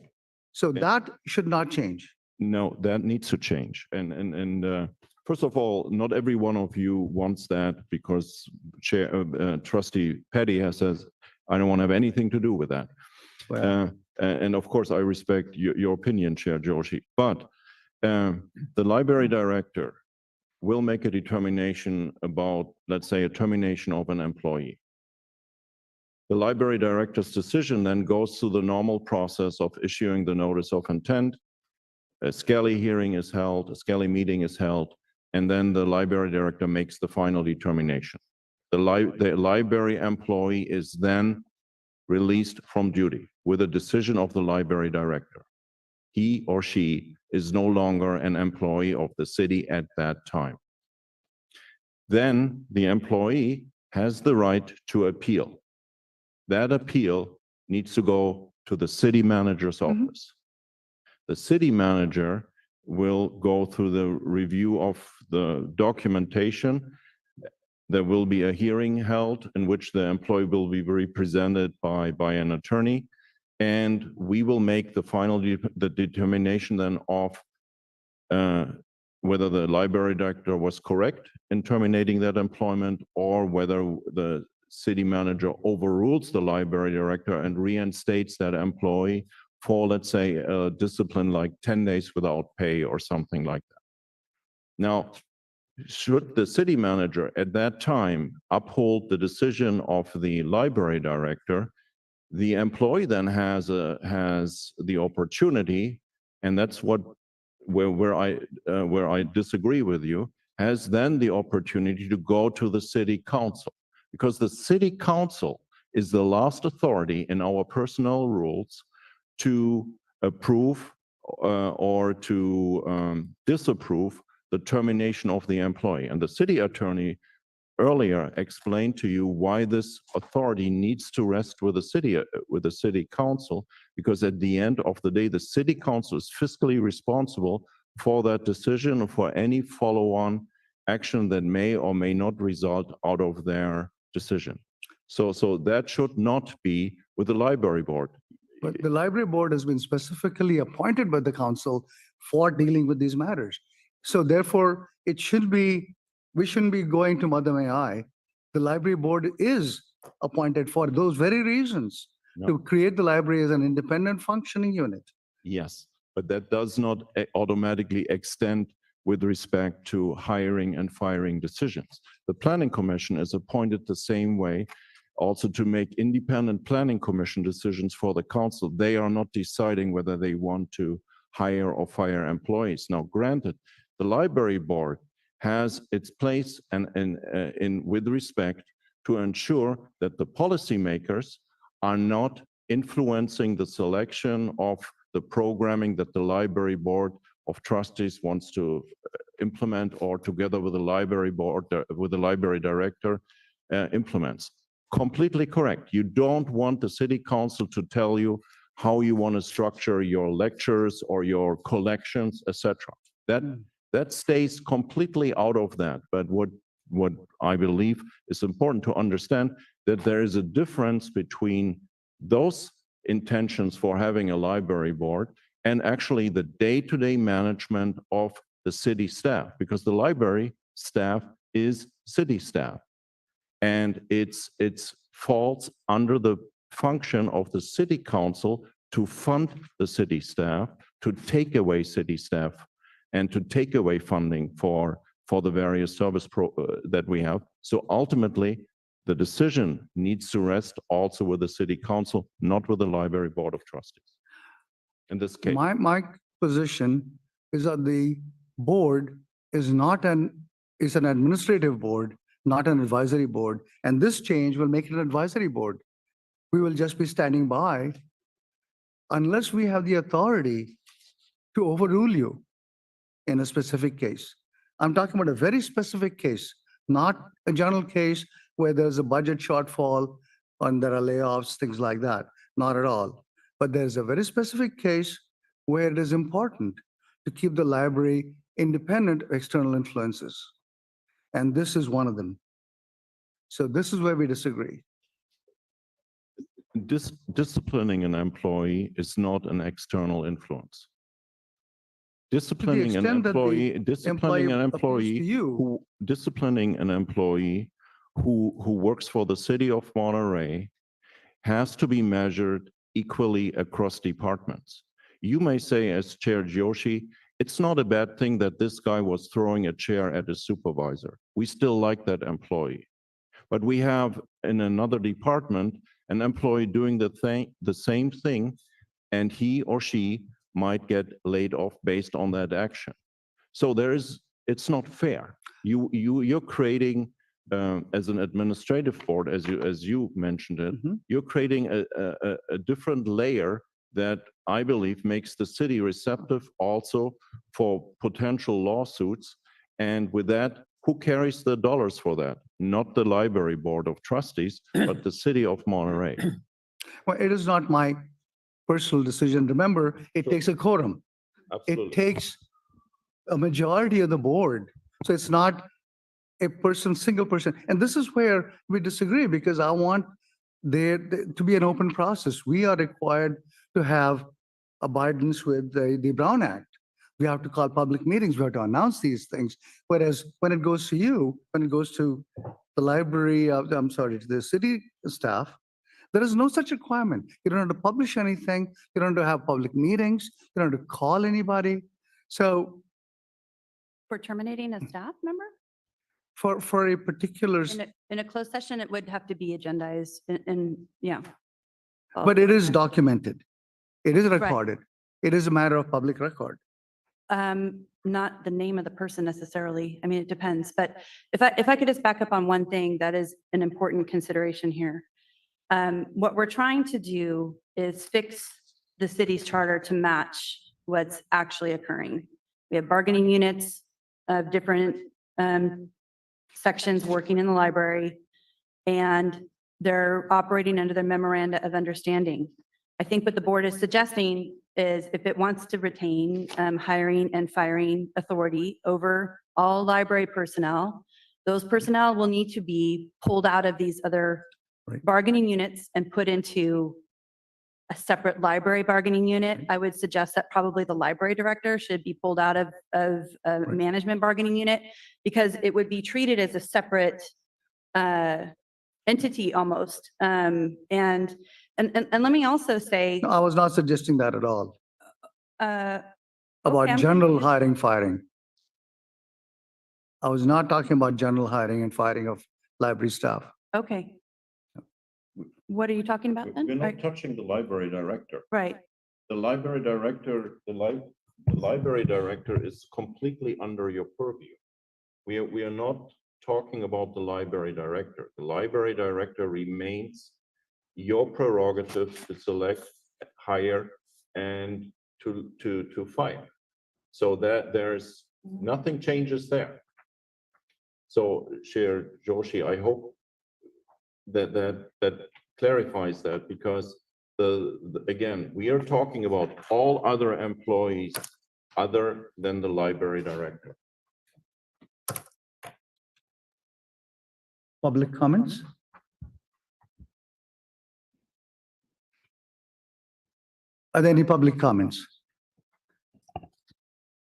So Yeah. that should not change. No, that needs to change. And first of all, not every one of you wants that, because Trustee Petty has says, I don't want to have anything to do with that. Well, And of course, I respect your opinion, Chair Joshi. But the library director will make a determination about, let's say, a termination of an employee. The library director's decision then goes through the normal process of issuing the notice of intent. A Skelly hearing is held, a Skelly meeting is held, and then the library director makes the final determination. The library employee is then released from duty with a decision of the library director. He or she is no longer an employee of the city at that time. Then the employee has the right to appeal. That appeal needs to go to the city manager's office. The city manager will go through the review of the documentation. There will be a hearing held in which the employee will be represented by an attorney. And we will make the final the determination then of whether the library director was correct in terminating that employment, or whether the city manager overrules the library director and reinstates that employee for, let's say, a discipline like 10 days without pay or something like that. Now, should the city manager at that time uphold the decision of the library director, the employee then has the opportunity, and that's where I disagree with you, has then the opportunity to go to the city council, because the city council is the last authority in our personnel rules to approve or to disapprove the termination of the employee. And the city attorney earlier explained to you why this authority needs to rest with the city council, because at the end of the day, the city council is fiscally responsible for that decision or for any follow-on action that may or may not result out of their decision. So that should not be with the library board. But the library board has been specifically appointed by the council for dealing with these matters. So therefore, we shouldn't be going to Mother May I. The library board is appointed for those very reasons, to create the library as an independent functioning unit. Yes, but that does not automatically extend with respect to hiring and firing decisions. The planning commission is appointed the same way, also to make independent planning commission decisions for the council. They are not deciding whether they want to hire or fire employees. Now, granted, the library board has its place and with respect to ensure that the policymakers are not influencing the selection of the programming that the library board of trustees wants to implement, or together with the library board, with the library director implements. Completely correct. You don't want the city council to tell you how you want to structure your lectures or your collections, etc. That stays completely out of that. But what I believe is important to understand, that there is a difference between those intentions for having a library board and actually the day-to-day management of the city staff, because the library staff is city staff. And it's falls under the function of the city council to fund the city staff, to take away city staff, and to take away funding for the various service that we have. So ultimately, the decision needs to rest also with the city council, not with the library board of trustees. In this case, My position is that the board is is an administrative board, not an advisory board. And this change will make it an advisory board. We will just be standing by unless we have the authority to overrule you in a specific case. I'm talking about a very specific case, not a general case where there's a budget shortfall and there are layoffs, things like that. Not at all. But there's a very specific case where it is important to keep the library independent of external influences. And this is one of them. So this is where we disagree. disciplining an employee is not an external influence. Disciplining an extent that the employee, disciplining an appeals to employee you. disciplining an employee who works for the city of Monterey has to be measured equally across departments. You may say, as Chair Joshi, it's not a bad thing that this guy was throwing a chair at his supervisor. We still like that employee. But we have in another department an employee doing the same thing, and he or she might get laid off based on that action. So it's not fair. You're creating, as an administrative board, as you mentioned it, you're creating a different layer that I believe makes the city receptive also for potential lawsuits. And with that, who carries the dollars for that? Not the library board of trustees, but the city of Monterey. Well, it is not my personal decision. Remember, it takes a quorum. It takes a majority of the board. So it's not a person, single person. And this is where we disagree because I want there to be an open process. We are required to have abidance with the Brown Act. We have to call public meetings. We have to announce these things. Whereas when it goes to you, when it goes to the library, I'm sorry, to the city staff, there is no such requirement. You don't have to publish anything. You don't have to have public meetings. You don't have to call anybody. So For terminating a staff member? for a particular, In a closed session, it would have to be agendized and, yeah. but it is documented. It is recorded. It is a matter of public record. Not the name of the person necessarily. I mean, it depends. But if I could just back up on one thing that is an important consideration here. What we're trying to do is fix the city's charter to match what's actually occurring. We have bargaining units of different sections working in the library, and they're operating under the memoranda of understanding. I think what the board is suggesting is if it wants to retain hiring and firing authority over all library personnel, those personnel will need to be pulled out of these other Right. bargaining units and put into a separate library bargaining unit. I would suggest that probably the library director should be pulled out of a management bargaining unit because it would be treated as a separate entity almost. And let me also say, No, I was not suggesting that at all. okay, About I'm general confused. hiring, firing. I was not talking about general hiring and firing of library staff. Okay. What are you talking about then? We're not Right. touching the library director. Right. The library director, the library director is completely under your purview. We are not talking about the library director. The library director remains your prerogative to select, hire, and to fire. So that there's nothing changes there. So Chair Joshi, I hope that clarifies that because again, we are talking about all other employees other than the library director. Public comments? Are there any public comments? If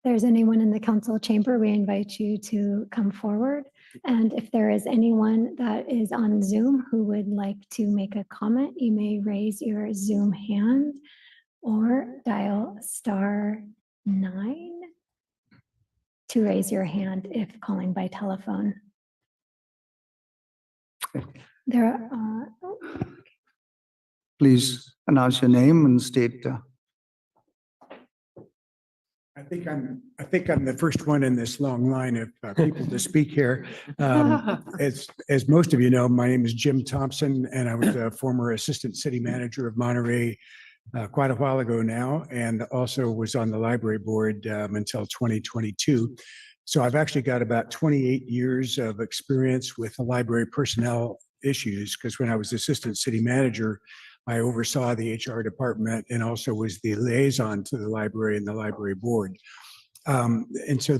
there's anyone in the council chamber, we invite you to come forward. And if there is anyone that is on Zoom who would like to make a comment, you may raise your Zoom hand or dial *9 to raise your hand if calling by telephone. There are, Please announce your name and state. I think I'm the first one in this long line of people to speak here. As most of you know, my name is Jim Thompson, and I was a former assistant city manager of Monterey quite a while ago now, and also was on the library board until 2022. So I've actually got about 28 years of experience with the library personnel issues, because when I was assistant city manager, I oversaw the HR department and also was the liaison to the library and the library board. And so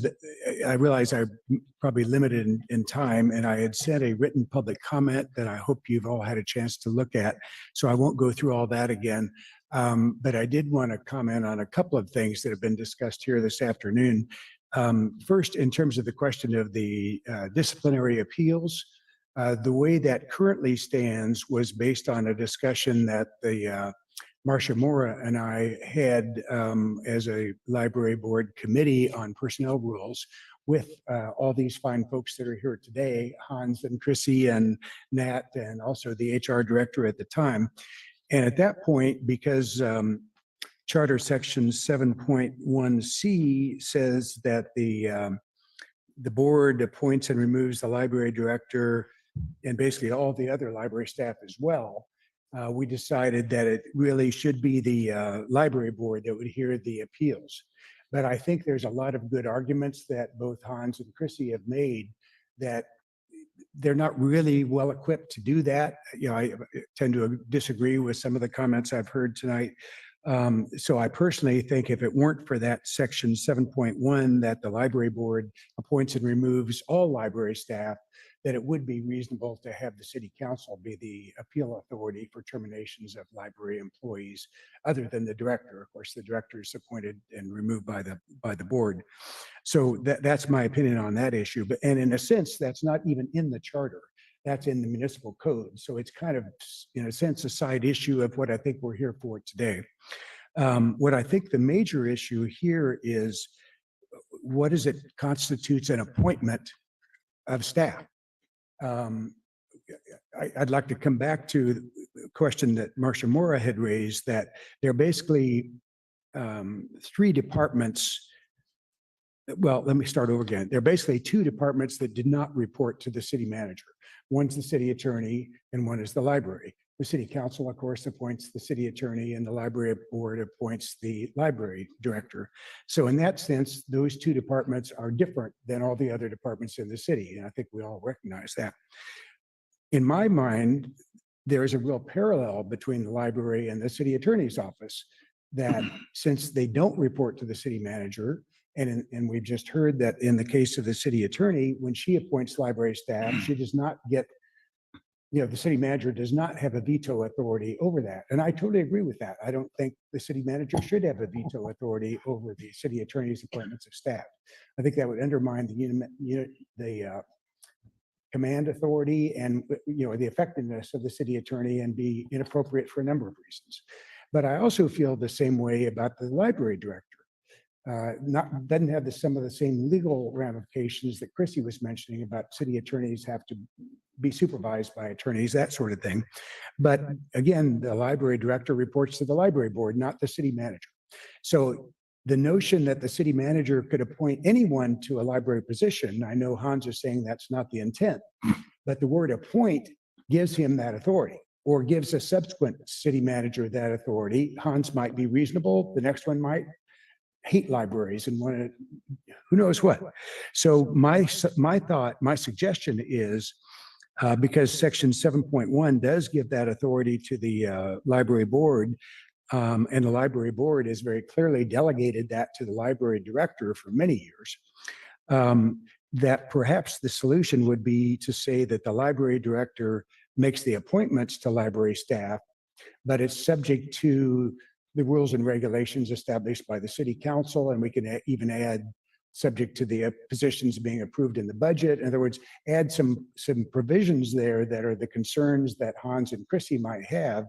I realized I'm probably limited in time, and I had sent a written public comment that I hope you've all had a chance to look at. So I won't go through all that again. But I did want to comment on a couple of things that have been discussed here this afternoon. First, in terms of the question of the disciplinary appeals, the way that currently stands was based on a discussion that the Marcia Mora and I had as a library board committee on personnel rules with all these fine folks that are here today, Hans and Chrissy and Nat, and also the HR director at the time. And at that point, because Charter Section 7.1C says that the board appoints and removes the library director and basically all the other library staff as well, we decided that it really should be the library board that would hear the appeals. But I think there's a lot of good arguments that both Hans and Chrissy have made that they're not really well equipped to do that. You know, I tend to disagree with some of the comments I've heard tonight. So I personally think if it weren't for that section 7.1, that the library board appoints and removes all library staff, that it would be reasonable to have the city council be the appeal authority for terminations of library employees, other than the director. Of course, the director is appointed and removed by the board. So that's my opinion on that issue. But, and in a sense, that's not even in the charter. That's in the municipal code. So it's kind of, in a sense, a side issue of what I think we're here for today. What I think the major issue here is, what is it constitutes an appointment of staff? I'd like to come back to the question that Marcia Mora had raised, that there are basically three departments. Well, let me start over again. There are basically two departments that did not report to the city manager. One's the city attorney and one is the library. The city council, of course, appoints the city attorney, and the library board appoints the library director. So in that sense, those two departments are different than all the other departments in the city. And I think we all recognize that. In my mind, there is a real parallel between the library and the city attorney's office, that since they don't report to the city manager, and we've just heard that in the case of the city attorney, when she appoints library staff, she does not get, the city manager does not have a veto authority over that. And I totally agree with that. I don't think the city manager should have a veto authority over the city attorney's appointments of staff. I think that would undermine the command authority and the effectiveness of the city attorney, and be inappropriate for a number of reasons. But I also feel the same way about the library director. Doesn't have some of the same legal ramifications that Chrissy was mentioning about city attorneys have to be supervised by attorneys, that sort of thing. But again, the library director reports to the library board, not the city manager. So the notion that the city manager could appoint anyone to a library position, I know Hans is saying that's not the intent, but the word appoint gives him that authority, or gives a subsequent city manager that authority. Hans might be reasonable, the next one might hate libraries and want to, who knows what. So my suggestion is, because section 7.1 does give that authority to the library board, and the library board has very clearly delegated that to the library director for many years, that perhaps the solution would be to say that the library director makes the appointments to library staff, but it's subject to the rules and regulations established by the city council, and we can even add subject to the positions being approved in the budget. In other words, add some provisions there that are the concerns that Hans and Chrissy might have,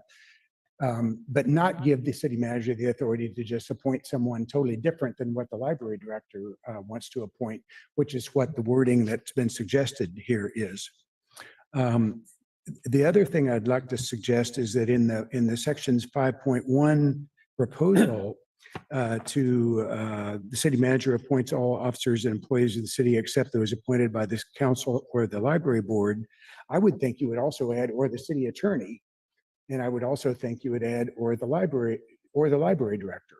but not give the city manager the authority to just appoint someone totally different than what the library director wants to appoint, which is what the wording that's been suggested here is. The other thing I'd like to suggest is that in the sections 5.1 proposal, the city manager appoints all officers and employees of the city except those appointed by this council or the library board. I would think you would also add, or the city attorney. And I would also think you would add, or the library director.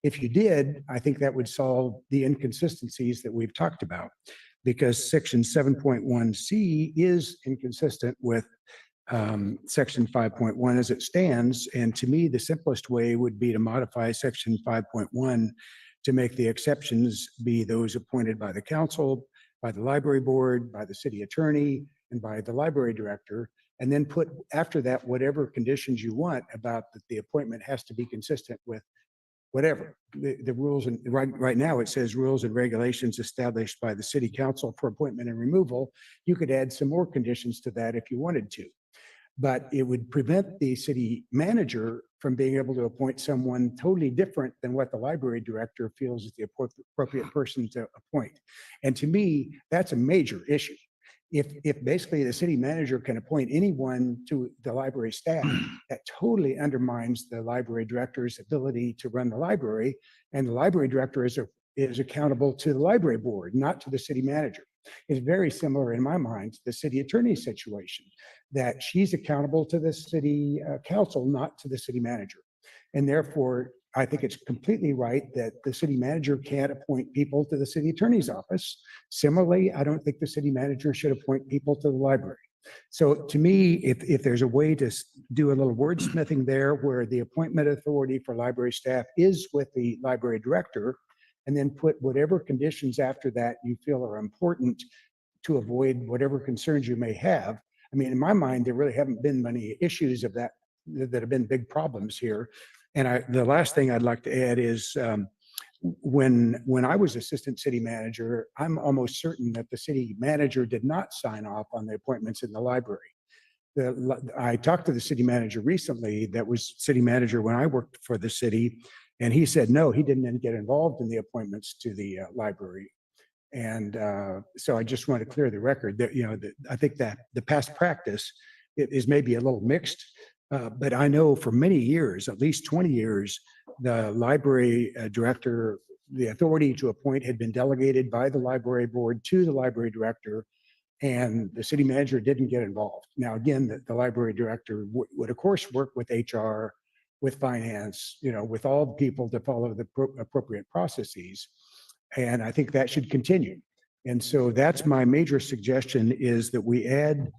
If you did, I think that would solve the inconsistencies that we've talked about, because section 7.1C is inconsistent with section 5.1 as it stands. And to me, the simplest way would be to modify section 5.1 to make the exceptions be those appointed by the council, by the library board, by the city attorney, and by the library director. And then put after that whatever conditions you want about that the appointment has to be consistent with whatever the rules. And right now it says rules and regulations established by the city council for appointment and removal. You could add some more conditions to that if you wanted to, but it would prevent the city manager from being able to appoint someone totally different than what the library director feels is the appropriate person to appoint. And to me, that's a major issue. If basically the city manager can appoint anyone to the library staff, that totally undermines the library director's ability to run the library. And the library director is accountable to the library board, not to the city manager. It's very similar in my mind to the city attorney's situation, that she's accountable to the city council, not to the city manager. And therefore, I think it's completely right that the city manager can't appoint people to the city attorney's office. Similarly, I don't think the city manager should appoint people to the library. So to me, if there's a way to do a little wordsmithing there where the appointment authority for library staff is with the library director, and then put whatever conditions after that you feel are important to avoid whatever concerns you may have. I mean, in my mind, there really haven't been many issues of that have been big problems here. And the last thing I'd like to add is when I was assistant city manager, I'm almost certain that the city manager did not sign off on the appointments in the library. I talked to the city manager recently that was city manager when I worked for the city, and he said, no, he didn't get involved in the appointments to the library. And so I just want to clear the record that, I think that the past practice is maybe a little mixed, but I know for many years, at least 20 years, the library director, the authority to appoint had been delegated by the library board to the library director, and the city manager didn't get involved. Now, again, the library director would of course work with HR, with finance, with all the people to follow the appropriate processes. And I think that should continue. And so that's my major suggestion, is that we add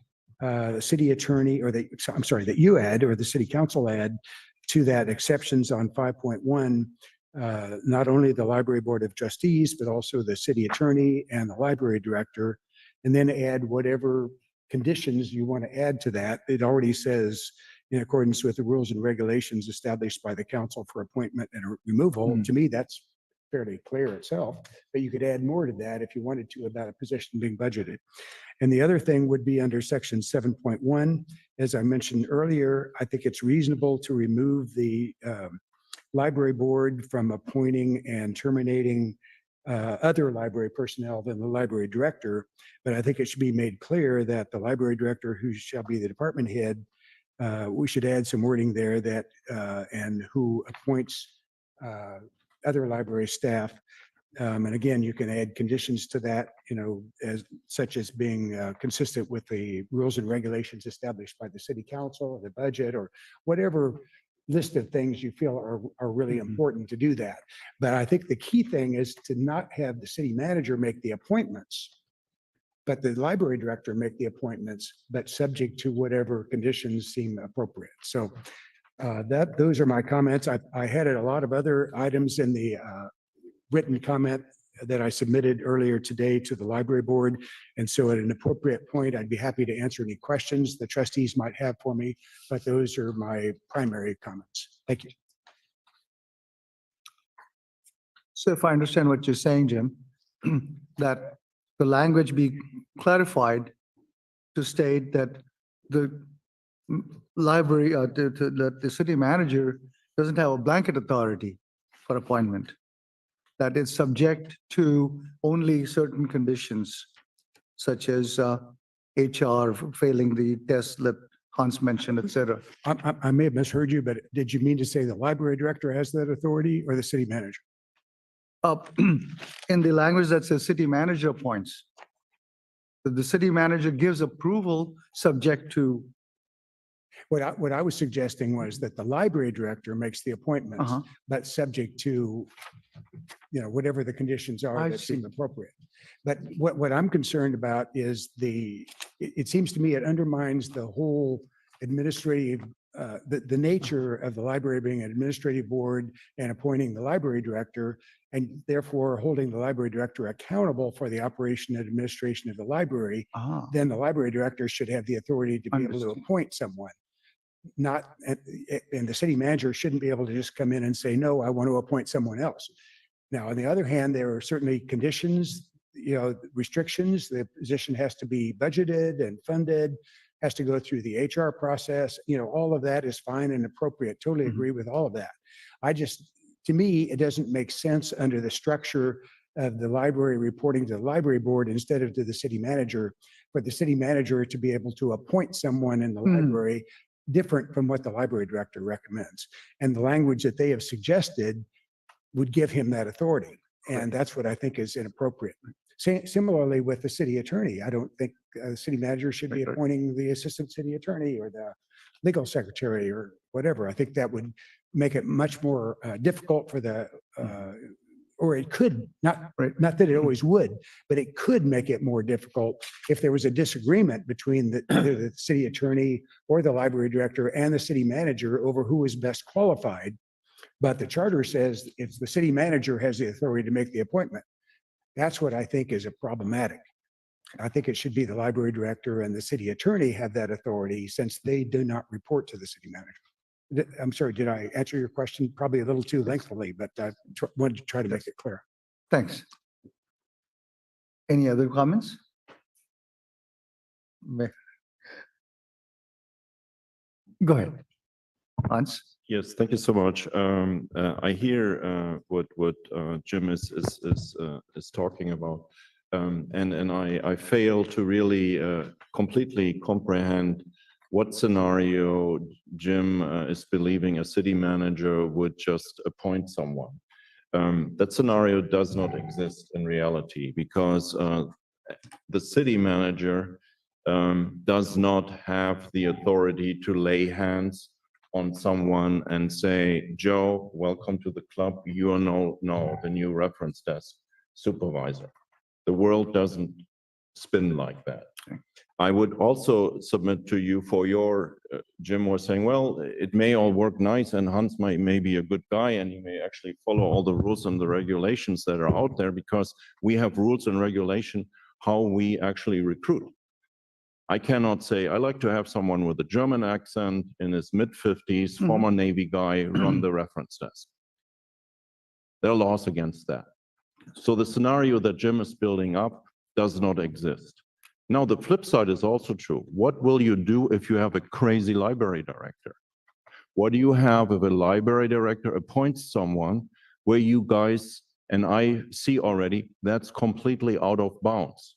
city attorney, or that you add, or the city council add to that exceptions on 5.1, not only the library board of trustees, but also the city attorney and the library director, and then add whatever conditions you want to add to that. It already says, in accordance with the rules and regulations established by the council for appointment and removal. To me, that's fairly clear itself, but you could add more to that if you wanted to about a position being budgeted. And the other thing would be under section 7.1. As I mentioned earlier, I think it's reasonable to remove the library board from appointing and terminating other library personnel than the library director. But I think it should be made clear that the library director, who shall be the department head, we should add some wording there that and who appoints other library staff. And again, you can add conditions to that, as such as being consistent with the rules and regulations established by the city council, or the budget, or whatever list of things you feel are really important to do that. But I think the key thing is to not have the city manager make the appointments, but the library director make the appointments, but subject to whatever conditions seem appropriate. So those are my comments. I had a lot of other items in the written comment that I submitted earlier today to the library board. And so at an appropriate point, I'd be happy to answer any questions the trustees might have for me, but those are my primary comments. Thank you. So if I understand what you're saying, Jim, that the language be clarified to state that the library, that the city manager doesn't have a blanket authority for appointment, that is subject to only certain conditions, such as HR failing the test that Hans mentioned, et cetera. I may have misheard you, but did you mean to say the library director has that authority, or the city manager? In the language that says city manager appoints, the city manager gives approval subject to. What I was suggesting was that the library director makes the appointments, but subject to, whatever the conditions are I that see. seem appropriate. But what I'm concerned about is it seems to me it undermines the whole administrative, the nature of the library being an administrative board and appointing the library director, and therefore holding the library director accountable for the operation and administration of the library. Then the library director should have the authority to be able to Understood. appoint someone. And the city manager shouldn't be able to just come in and say, no, I want to appoint someone else. Now, on the other hand, there are certainly conditions, restrictions. The position has to be budgeted and funded, has to go through the HR process. All of that is fine and appropriate. Totally agree with all of that. To me, it doesn't make sense under the structure of the library reporting to the library board instead of to the city manager, for the city manager to be able to appoint someone in the library different from what the library director recommends. And the language that they have suggested would give him that authority. And that's what I think is inappropriate. Similarly with the city attorney, I don't think the city manager should be appointing the assistant city attorney or the legal secretary or whatever. I think that would make it much more difficult for the or it could, not, Right. not that it always would, but it could make it more difficult if there was a disagreement between either the city attorney or the library director and the city manager over who is best qualified. But the charter says it's the city manager has the authority to make the appointment. That's what I think is problematic. I think it should be the library director and the city attorney have that authority since they do not report to the city manager. I'm sorry, did I answer your question? Probably a little too lengthily, but I wanted to try to make it clear. Thanks. Any other comments? Go ahead. Hans? Yes, thank you so much. I hear what Jim is talking about. And I fail to really completely comprehend what scenario Jim is believing a city manager would just appoint someone. That scenario does not exist in reality because the city manager does not have the authority to lay hands on someone and say, Joe, welcome to the club. You are now the new reference desk supervisor. The world doesn't spin like that. I would also submit to you for your, Jim was saying, well, it may all work nice and Hans may be a good guy and he may actually follow all the rules and the regulations that are out there because we have rules and regulation how we actually recruit. I cannot say, I like to have someone with a German accent in his mid-50s, former Navy guy, run the reference desk. There are laws against that. So the scenario that Jim is building up does not exist. Now, the flip side is also true. What will you do if you have a crazy library director? What do you have if a library director appoints someone where you guys, and I see already, that's completely out of bounds.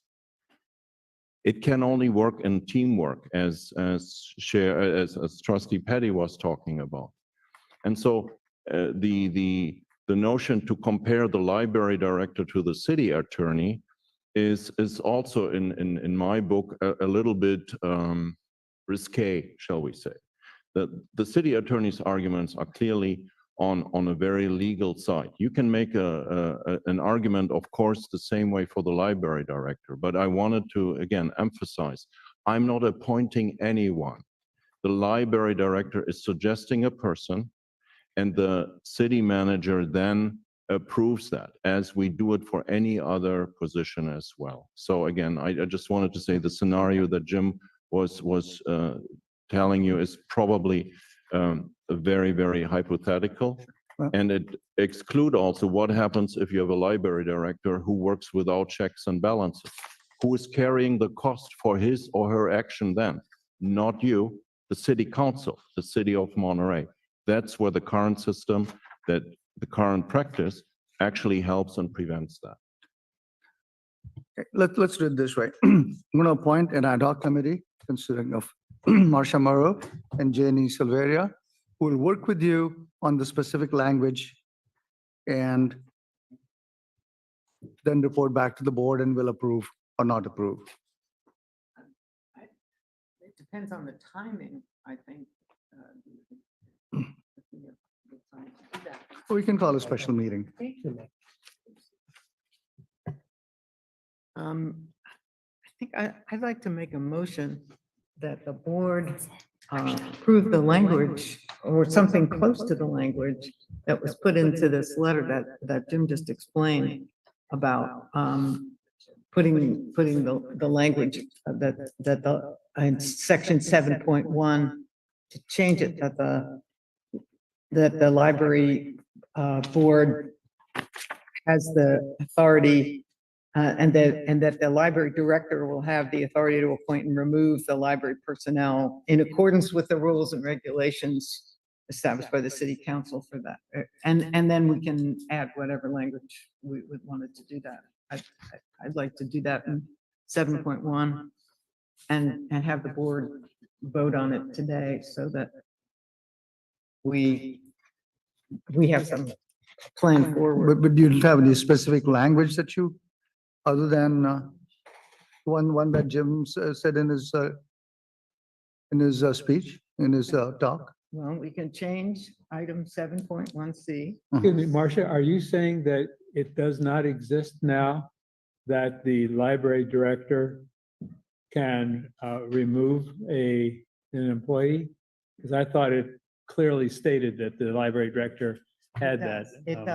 It can only work in teamwork, as Trustee Petty was talking about. And so the notion to compare the library director to the city attorney is also in my book a little bit risque, shall we say. The city attorney's arguments are clearly on a very legal side. You can make an argument, of course, the same way for the library director, but I wanted to, again, emphasize, I'm not appointing anyone. The library director is suggesting a person, and the city manager then approves that, as we do it for any other position as well. So again, I just wanted to say the scenario that Jim was telling you is probably very, very hypothetical. And it exclude also what happens if you have a library director who works without checks and balances. Who is carrying the cost for his or her action then? Not you, the city council, the city of Monterey. That's where the current system, that the current practice actually helps and prevents that. Okay, let's do it this way. I'm going to appoint an ad hoc committee consisting of Marcia Morrow and Jenny Silveria, who will work with you on the specific language and then report back to the board and will approve or not approve. It depends on the timing, I think. We can call a special meeting. I think I'd like to make a motion that the board approve the language or something close to the language that was put into this letter that Jim just explained about putting the language that in section 7.1 to change it that the library board has the authority and that the library director will have the authority to appoint and remove the library personnel in accordance with the rules and regulations established by the city council for that. And then we can add whatever language we would wanted to do that. I'd like to do that in 7.1 and have the board vote on it today so that we have some plan forward. But you don't have any specific language that you, other than one that Jim said in his speech, in his talk? Well, we can change item 7.1C. Excuse me, Marcia, are you saying that it does not exist now that the library director can remove an employee? Because I thought it clearly stated that the library director had that. It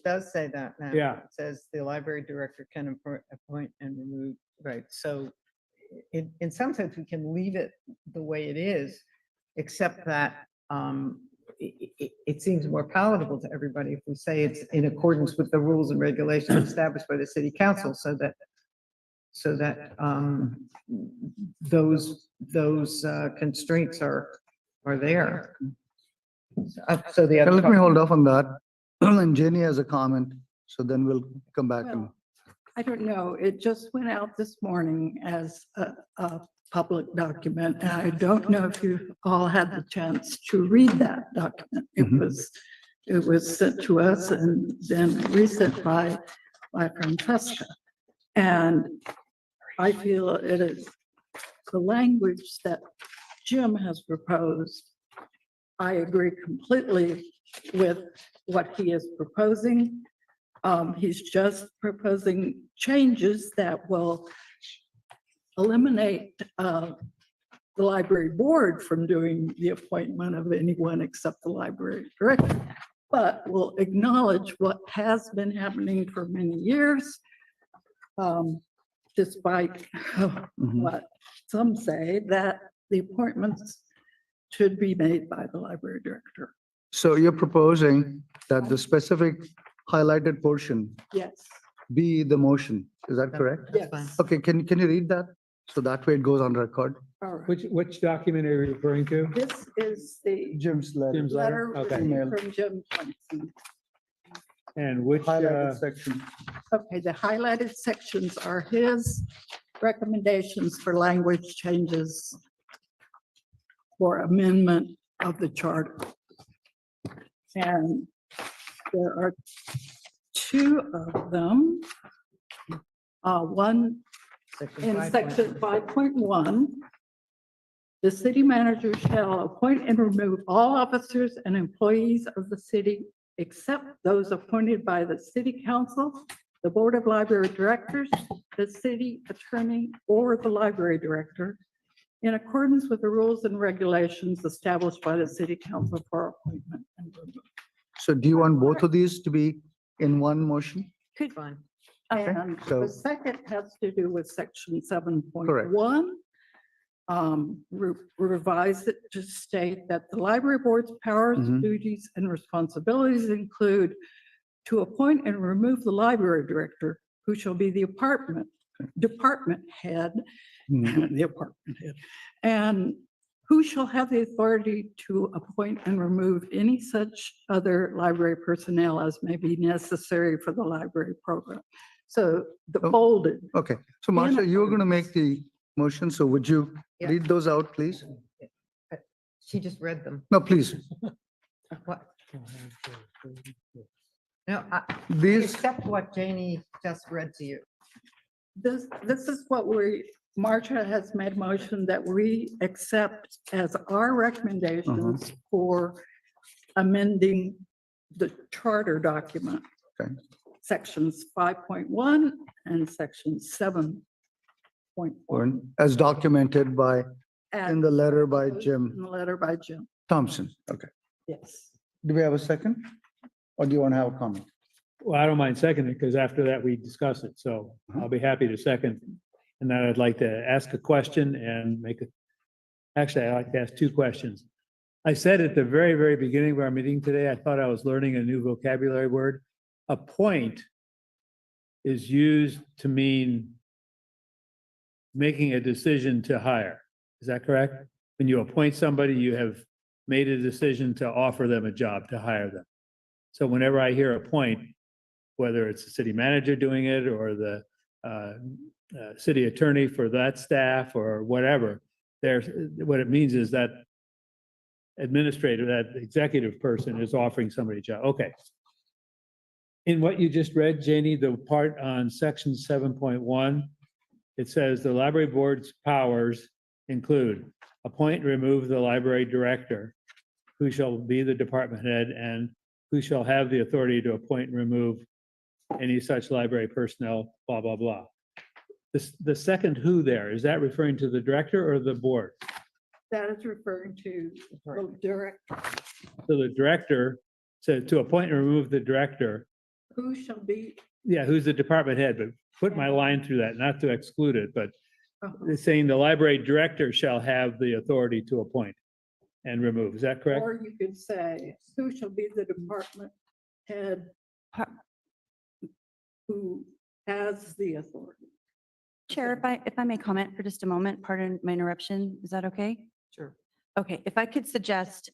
does say that now. Yeah. It says the library director can appoint and remove, right? So in some sense, we can leave it the way it is, except that it seems more palatable to everybody if we say it's in accordance with the rules and regulations established by the city council, so that those constraints are there. So the Now, other. let me hold off on that. And Jenny has a comment, so then we'll come back and, Well, I don't know. It just went out this morning as a public document. And I don't know if you all had the chance to read that document. It was sent to us and then resent by Francesca. And I feel it is the language that Jim has proposed. I agree completely with what he is proposing. He's just proposing changes that will eliminate the library board from doing the appointment of anyone except the library director, but will acknowledge what has been happening for many years, despite what some say, that the appointments should be made by the library director. so you're proposing that the specific highlighted portion Yes. be the motion. Is that correct? That's fine. Okay, can you read that? So that way it goes on record. All right. Which document are you referring to? This is the Jim's letter. Jim's letter Okay. received from Jim Thompson. And which, Highlighted section. Okay, the highlighted sections are his recommendations for language changes for amendment of the charter. And there are two of them. One in section 5.1, the city manager shall appoint and remove all officers and employees of the city except those appointed by the city council, the board of library directors, the city attorney, or the library director, in accordance with the rules and regulations established by the city council for appointment and removal. So do you want both of these to be in one motion? Could fine. And so- the second has to do with section 7.1. Revise it to state that the library board's powers, Mhm. duties, and responsibilities include to appoint and remove the library director, who shall be the department head, Mhm. the apartment head, and who shall have the authority to appoint and remove any such other library personnel as may be necessary for the library program. So the Oh. bolded, Okay, so Marcia, you were going to make the motion, so would you Yeah. read those out, please? She just read them. No, please. What? No, These, except what Janie just read to you. this is what Marcia has made a motion that we accept as our recommendations for amending the charter document. Okay. Sections 5.1 and section 7.1. as documented by, in the letter by In Jim the letter by Jim, Thompson. Okay. yes. Do we have a second? Or do you want to have a comment? well, I don't mind seconding because after that we discuss it. So I'll be happy to second. And then I'd like to ask a question and actually, I'd like to ask two questions. I said at the very, very beginning of our meeting today, I thought I was learning a new vocabulary word. Appoint is used to mean making a decision to hire. Is that correct? When you appoint somebody, you have made a decision to offer them a job, to hire them. So whenever I hear appoint, whether it's the city manager doing it or the city attorney for that staff or whatever, what it means is that administrator, that executive person is offering somebody a job. Okay. In what you just read, Janie, the part on section 7.1, it says the library board's powers include appoint and remove the library director, who shall be the department head, and who shall have the authority to appoint and remove any such library personnel, blah, blah, blah. The second who there, is that referring to the director or the board? That is referring to the director, So the director, so to appoint and remove the director, who shall be, yeah, who's the department head, but put my line through that, not to exclude it, but it's saying the library director shall have the authority to appoint and remove. Is that correct? or you could say, who shall be the department head who has the authority. Chair, if I may comment for just a moment, pardon my interruption, is that okay? Sure. Okay, if I could suggest,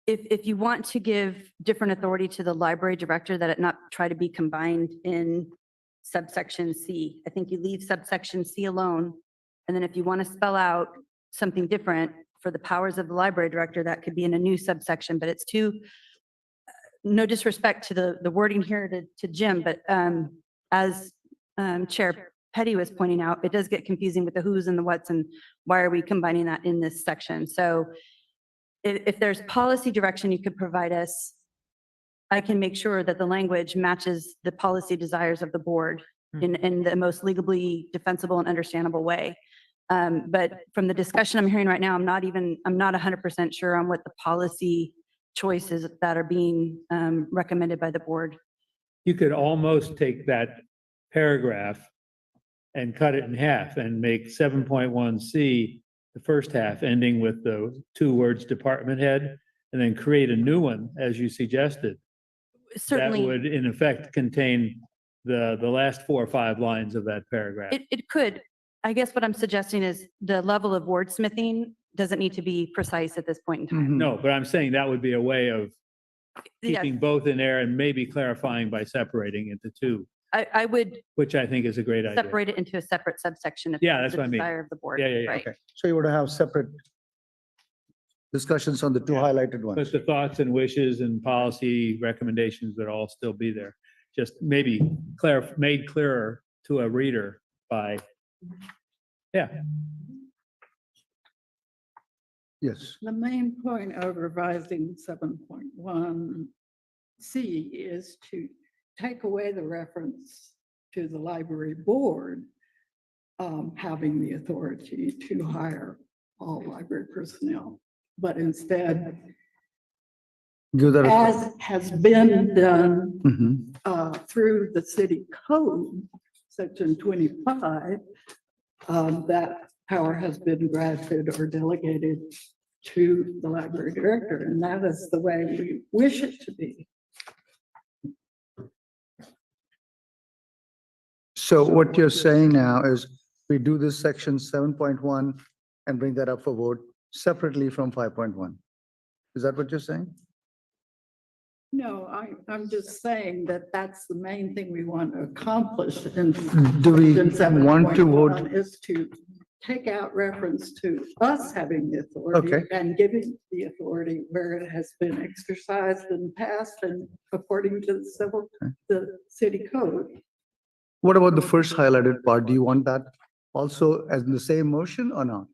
if you want to give different authority to the library director, that it not try to be combined in subsection C. I think you leave subsection C alone. And then if you want to spell out something different for the powers of the library director, that could be in a new subsection, but it's too, no disrespect to the wording here to Jim, but as Chair Petty was pointing out, it does get confusing with the who's and the what's and why are we combining that in this section? So if there's policy direction you could provide us, I can make sure that the language matches the policy desires of the board in the most legally defensible and understandable way. But from the discussion I'm hearing right now, I'm not 100% sure on what the policy choices that are being recommended by the board. You could almost take that paragraph and cut it in half and make 7.1C, the first half, ending with the two words department head, and then create a new one, as you suggested. That Certainly, would in effect contain the last 4 or 5 lines of that paragraph. it could. I guess what I'm suggesting is the level of wordsmithing doesn't need to be precise at this point in time. Mhm. No, but I'm saying that would be a way of Yes, keeping both in there and maybe clarifying by separating into two, I would which I think is a great idea. separate it into a separate subsection if Yeah, that's that's what I the mean. desire of the board. Yeah, yeah, yeah. Right. Okay, so you would have separate discussions on the two highlighted But ones. the thoughts and wishes and policy recommendations would all still be there. Just maybe made clearer to a reader by, yeah, Yes, The main point of revising 7.1C is to take away the reference to the library board having the authority to hire all library personnel, but instead, give that. as has been done Mhm. through the city code, section 25, that power has been granted or delegated to the library director, and that is the way we wish it to be. So what you're saying now is we do this section 7.1 and bring that up for vote separately from 5.1. Is that what you're saying? No, I'm just saying that that's the main thing we want to accomplish in Do we section want to 7.1 vote? is to take out reference to us having the authority Okay. and giving the authority where it has been exercised in the past and according to the city code. What about the first highlighted part? Do you want that also as in the same motion or not?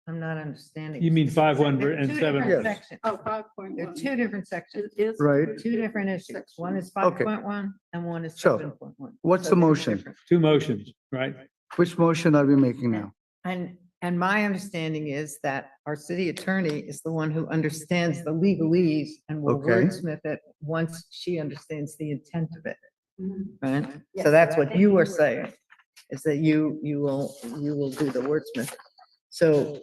I'm not understanding. you mean 5.1 They're and two 7. different Yes. sections. Oh, 5.1. They're two different sections, It is Right. two different issues. One is Okay. 5.1 and one is So, 7.1. what's the motion? Two motions, right? Which motion are we making now? And my understanding is that our city attorney is the one who understands the legalese and will Okay. wordsmith it once she understands the intent of it, Mhm. right? So that's what you were saying, is that you will do the wordsmith. So,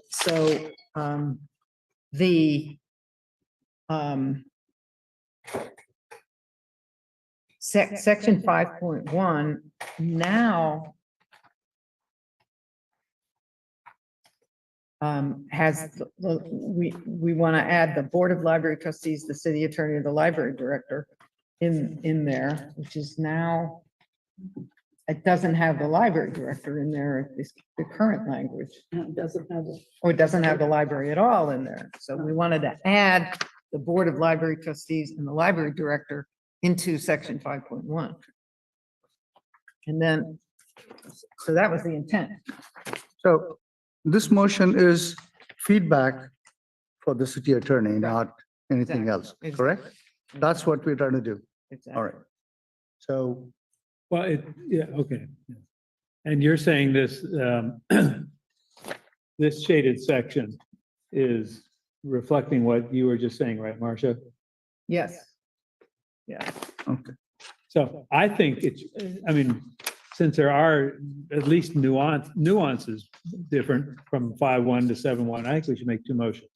the, section 5.1 now we want to add the Board of Library Trustees, the city attorney, the library director in there, which is now, it doesn't have the library director in there, it's the current language, And it doesn't have a or it doesn't have the library at all in there. So we wanted to add the Board of Library Trustees and the library director into section 5.1. And then, so that was the intent. So this motion is feedback for the city attorney, not anything else, Exactly. correct? That's what we're trying to do. Exactly. All right. So Well, yeah, okay. And you're saying this, this shaded section is reflecting what you were just saying, right, Marcia? Yes. Yeah. okay. So I think it's, I mean, since there are at least nuances different from 5.1 to 7.1, I think we should make two motions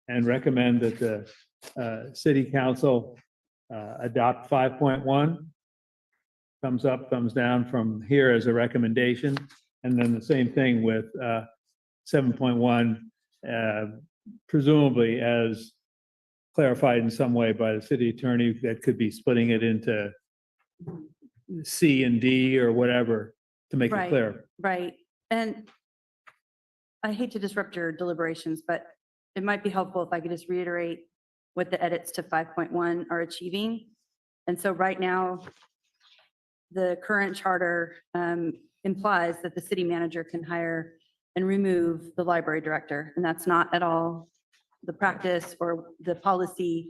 and recommend that the city council adopt 5.1. Thumbs up, thumbs down from here as a recommendation. And then the same thing with 7.1, presumably as clarified in some way by the city attorney, that could be splitting it into C and D or whatever to make it Right. clear. Right. And I hate to disrupt your deliberations, but it might be helpful if I could just reiterate what the edits to 5.1 are achieving. And so right now, the current charter implies that the city manager can hire and remove the library director, and that's not at all the practice or the policy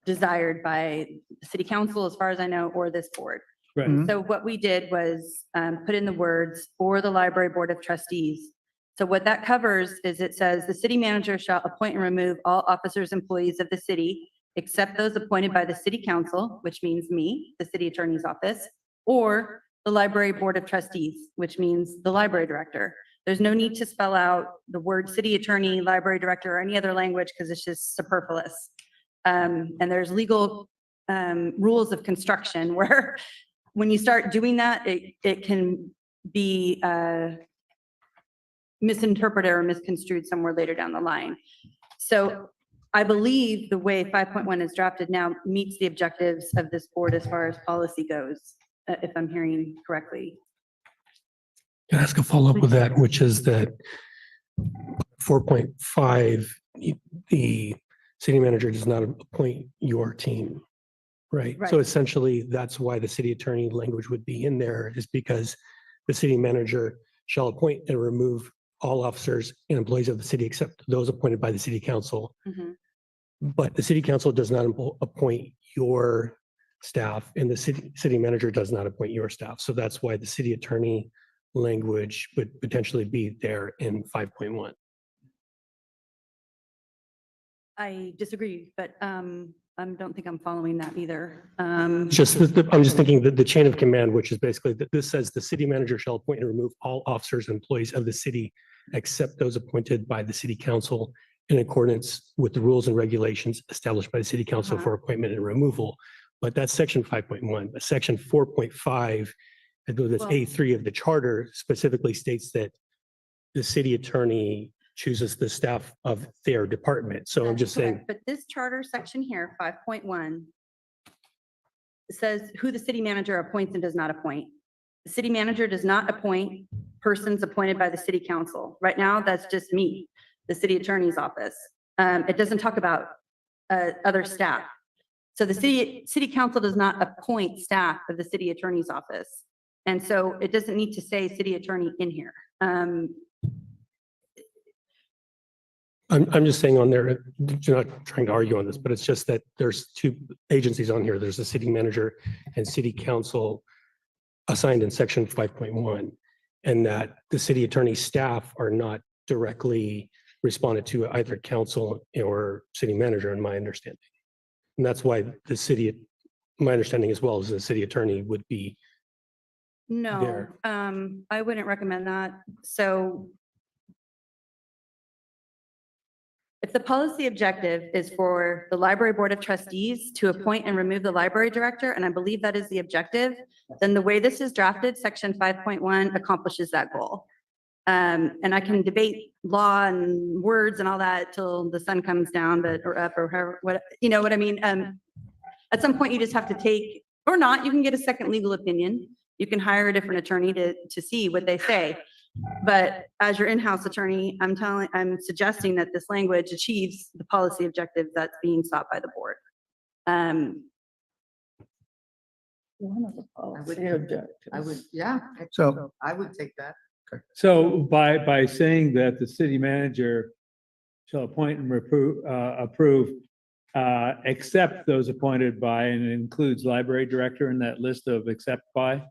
desired by the city council, as far as I know, or this board. Right. Mhm. So what we did was put in the words "or the library board of trustees." So what that covers is it says the city manager shall appoint and remove all officers, employees of the city, except those appointed by the city council, which means me, the city attorney's office, or the library board of trustees, which means the library director. There's no need to spell out the word city attorney, library director, or any other language because it's just superfluous. And there's legal rules of construction where when you start doing that, it can be misinterpreted or misconstrued somewhere later down the line. So I believe the way 5.1 is drafted now meets the objectives of this board as far as policy goes, if I'm hearing correctly. Can I ask a follow-up with that, which is that 4.5, the city manager does not appoint your team, right? So Right. essentially, that's why the city attorney language would be in there, is because the city manager shall appoint and remove all officers and employees of the city except those appointed by the city council. Mhm. But the city council does not appoint your staff, and the city manager does not appoint your staff. So that's why the city attorney language would potentially be there in 5.1. I disagree, but I don't think I'm following that either. I'm just thinking that the chain of command, which is basically that this says the city manager shall appoint and remove all officers and employees of the city except those appointed by the city council in accordance with the rules and regulations established by the city council for appointment and removal. But that's section 5.1. But section 4.5, I believe that's Well- A3 of the charter, specifically states that the city attorney chooses the staff of their department. So I'm That's just saying, correct, but this charter section here, 5.1, says who the city manager appoints and does not appoint. The city manager does not appoint persons appointed by the city council. Right now, that's just me, the city attorney's office. It doesn't talk about other staff. So the city council does not appoint staff of the city attorney's office. And so it doesn't need to say city attorney in here. I'm just saying on there, you're not trying to argue on this, but it's just that there's two agencies on here. There's the city manager and city council assigned in section 5.1, and that the city attorney staff are not directly responded to either council or city manager, in my understanding. And that's why the city, my understanding as well, is the city attorney would be No, there. I wouldn't recommend that. So if the policy objective is for the library board of trustees to appoint and remove the library director, and I believe that is the objective, then the way this is drafted, section 5.1 accomplishes that goal. And I can debate law and words and all that till the sun comes down, but, or up, or however, what, you know what I mean? At some point you just have to take, or not, you can get a second legal opinion. You can hire a different attorney to see what they say. But as your in-house attorney, I'm suggesting that this language achieves the policy objective that's being sought by the board. One of the I would, policy objectives. I would, yeah. So- I would take that. So by saying that the city manager shall appoint and approve, except those appointed by, and it includes library director in that list of except by.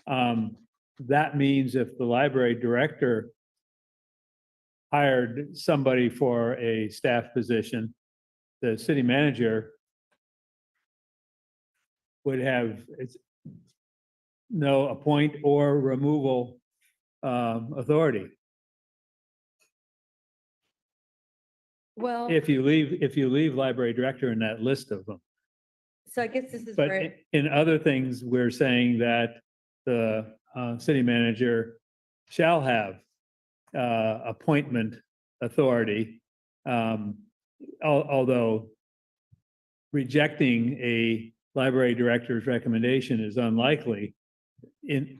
That means if the library director hired somebody for a staff position, the city manager would have no appoint or removal authority. Well, If you leave library director in that list of them. so I guess this is But where, in other things, we're saying that the city manager shall have appointment authority. Although rejecting a library director's recommendation is unlikely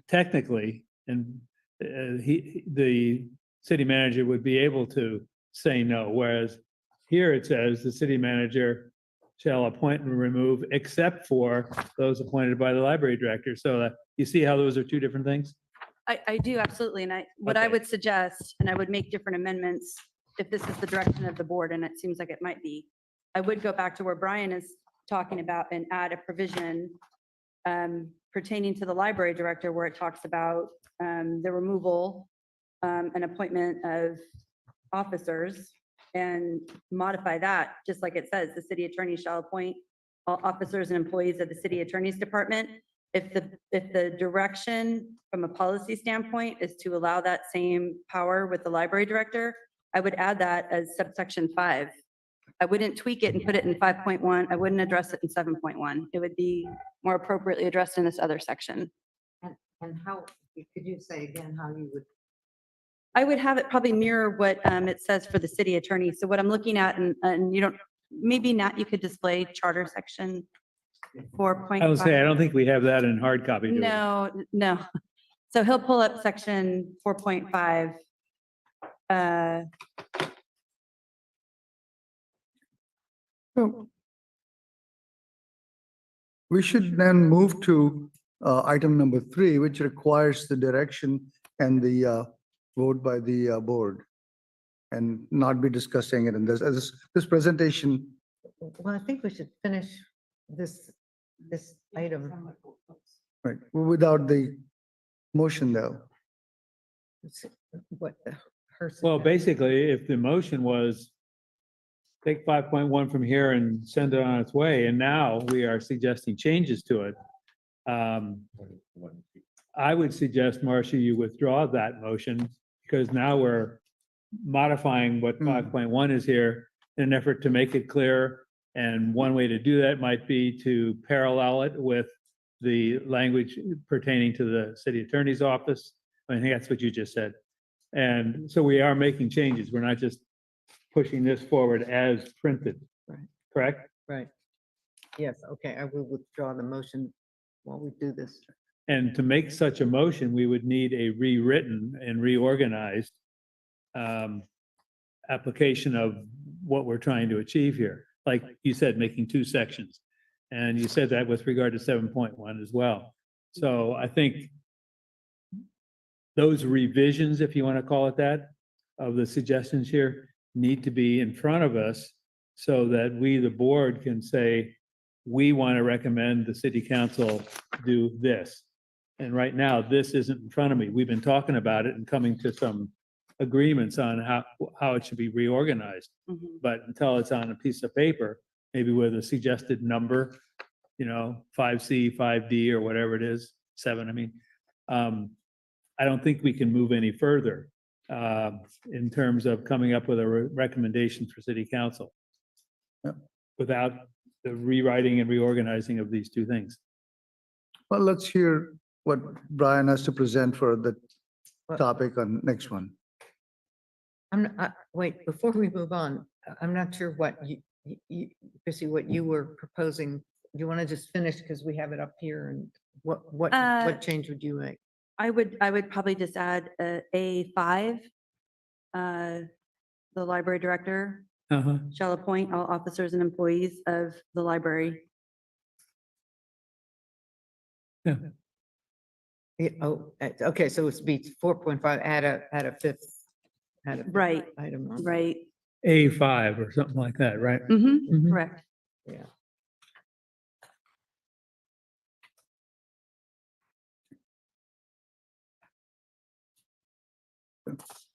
technically, and the city manager would be able to say no, whereas here it says the city manager shall appoint and remove except for those appointed by the library director. So you see how those are two different things? I do absolutely. And what I Okay. would suggest, and I would make different amendments if this is the direction of the board, and it seems like it might be, I would go back to where Brian is talking about and add a provision pertaining to the library director where it talks about the removal and appointment of officers, and modify that, just like it says, the city attorney shall appoint all officers and employees of the city attorney's department. If the direction from a policy standpoint is to allow that same power with the library director, I would add that as subsection 5. I wouldn't tweak it and put it in 5.1. I wouldn't address it in 7.1. It would be more appropriately addressed in this other section. And how, could you say again how you would? I would have it probably mirror what it says for the city attorney. So what I'm looking at, and you don't, maybe not, you could display charter section 4.5. I would say, I don't think we have that in hard copy. do we? No. So he'll pull up section 4.5. We should then move to item number 3, which requires the direction and the vote by the board, and not be discussing it in this presentation. Well, I think we should finish this item. Right, without the motion though. What her. Well, basically, if the motion was take 5.1 from here and send it on its way, and now we are suggesting changes to it. I would suggest, Marcia, you withdraw that motion because now we're modifying what 5.1 is here in an effort to make it clear. And one way to do that might be to parallel it with the language pertaining to the city attorney's office. I think that's what you just said. And so we are making changes. We're not just pushing this forward as printed. Right. Correct? Right. Yes, okay, I will withdraw the motion while we do this. And to make such a motion, we would need a rewritten and reorganized application of what we're trying to achieve here. Like you said, making 2 sections. And you said that with regard to 7.1 as well. So I think those revisions, if you want to call it that, of the suggestions here need to be in front of us so that we, the board, can say, we want to recommend the city council do this. And right now, this isn't in front of me. We've been talking about it and coming to some agreements on how it should be reorganized. Mhm. But until it's on a piece of paper, maybe with a suggested number, 5C, 5D, or whatever it is, 7, I mean, I don't think we can move any further in terms of coming up with a recommendation for city council without the rewriting and reorganizing of these 2 things. Well, let's hear what Brian has to present for the topic on next one. Wait, before we move on, I'm not sure what Chrissy, what you were proposing. Do you want to just finish because we have it up here, and what change would you make? I would probably just add A5. The library director shall appoint all officers and employees of the library. Yeah. Okay, so it's be 4.5, add a fifth. Right. Item. on. Right. A5 or something like that, right? Mm-hmm. Correct. Yeah.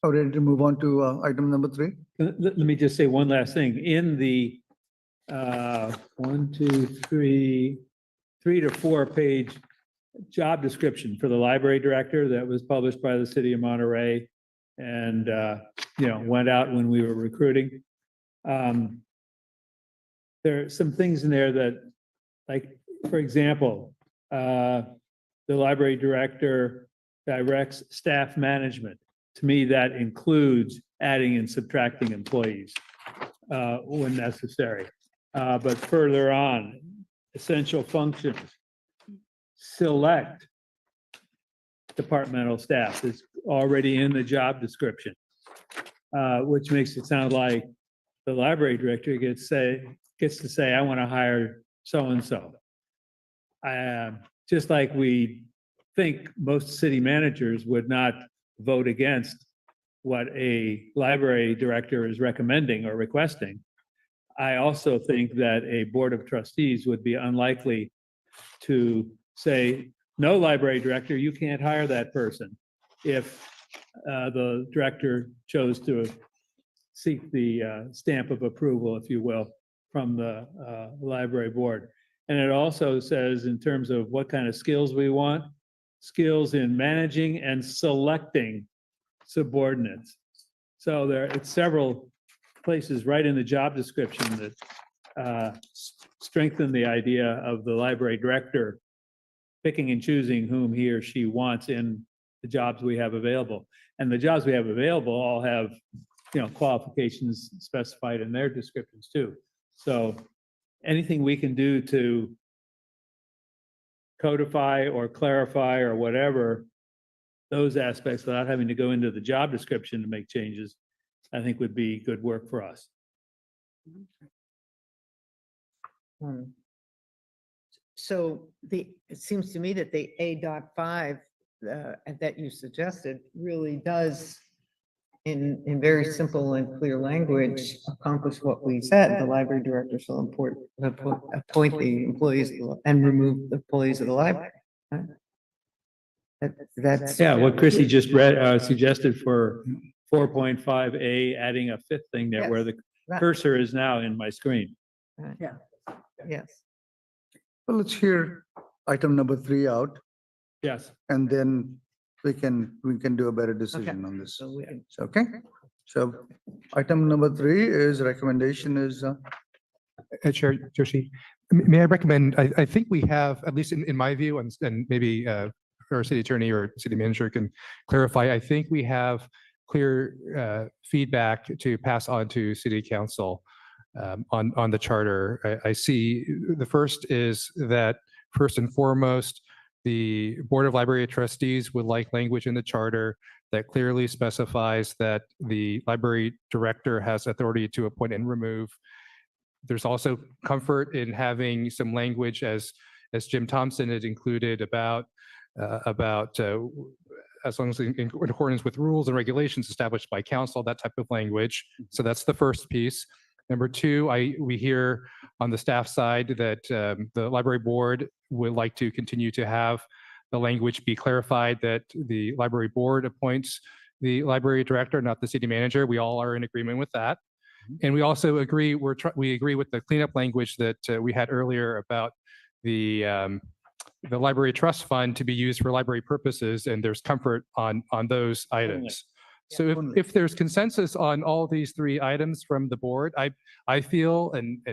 Are we ready to move on to item number 3? Let me just say one last thing. In the 3 to 4 page job description for the library director that was published by the city of Monterey and, went out when we were recruiting. There are some things in there that, like, for example, the library director directs staff management. To me, that includes adding and subtracting employees when necessary. But further on, essential functions, select departmental staff is already in the job description, which makes it sound like the library director gets to say, I want to hire so-and-so. Just like we think most city managers would not vote against what a library director is recommending or requesting, I also think that a board of trustees would be unlikely to say, no, library director, you can't hire that person if the director chose to seek the stamp of approval, if you will, from the library board. And it also says in terms of what kind of skills we want, skills in managing and selecting subordinates. So it's several places right in the job description that strengthen the idea of the library director picking and choosing whom he or she wants in the jobs we have available. And the jobs we have available all have, qualifications specified in their descriptions too. So anything we can do to codify or clarify or whatever those aspects without having to go into the job description to make changes, I think would be good work for us. So it seems to me that the A.5 that you suggested really does, in very simple and clear language, accomplish what we said. The library director shall appoint the employees and remove the employees of the library. Right? That's. Yeah, what Chrissy just read, suggested for 4.5A, adding a fifth thing there where the cursor is now in my screen. Right. Yes. Well, let's hear item number 3 out, Yes. and then we can do a better decision on this. So we can- Okay, so item number 3 is recommendation is, Chair Joshi, may I recommend, I think we have, at least in my view, and maybe our city attorney or city manager can clarify, I think we have clear feedback to pass on to city council on the charter. I see the first is that first and foremost, the Board of Library Trustees would like language in the charter that clearly specifies that the library director has authority to appoint and remove. There's also comfort in having some language, as Jim Thompson had included, about as long as in accordance with rules and regulations established by council, that type of language. So that's the first piece. Number 2, we hear on the staff side that the library board would like to continue to have the language be clarified that the library board appoints the library director, not the city manager. We all are in agreement with that. And we also agree, we agree with the cleanup language that we had earlier about the library trust fund to be used for library purposes, and there's comfort on those items. So if there's consensus on all these 3 items from the board, I feel, and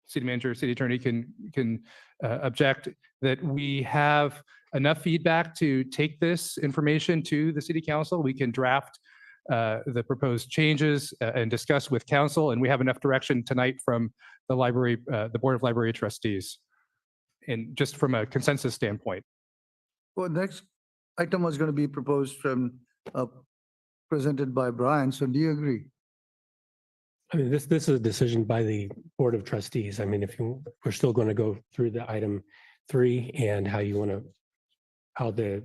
city manager, city attorney can object, that we have enough feedback to take this information to the city council. We can draft the proposed changes and discuss with council, and we have enough direction tonight from the library, the Board of Library Trustees, and just from a consensus standpoint. well, next item was going to be proposed from, presented by Brian, so do you agree? I mean, this is a decision by the Board of Trustees. I mean, we're still going to go through the item 3 and how the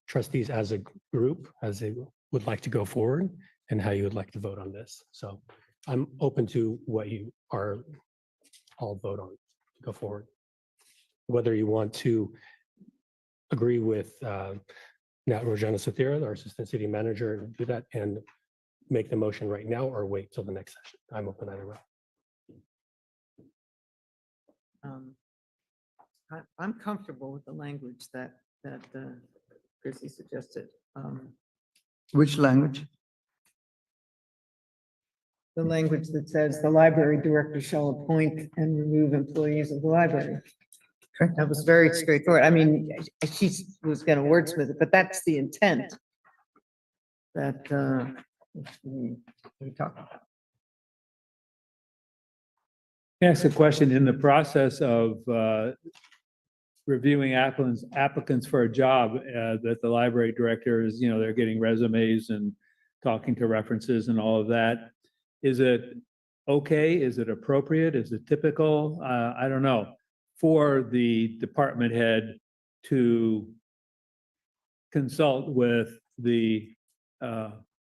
trustees as a group, as they would like to go forward, and how you would like to vote on this. So I'm open to what you are all vote on to go forward. Whether you want to agree with Nat Rojana Sathira, our assistant city manager, and do that and make the motion right now or wait till the next session. I'm open either way. I'm comfortable with the language that Chrissy suggested. Which language? The language that says the library director shall appoint and remove employees of the library. That was very straightforward. I mean, she was going to wordsmith it, but that's the intent that we talked about. Ask a question. In the process of reviewing applicants for a job, that the library director is, they're getting resumes and talking to references and all of that. Is it okay? Is it appropriate? Is it typical? I don't know. For the department head to consult with the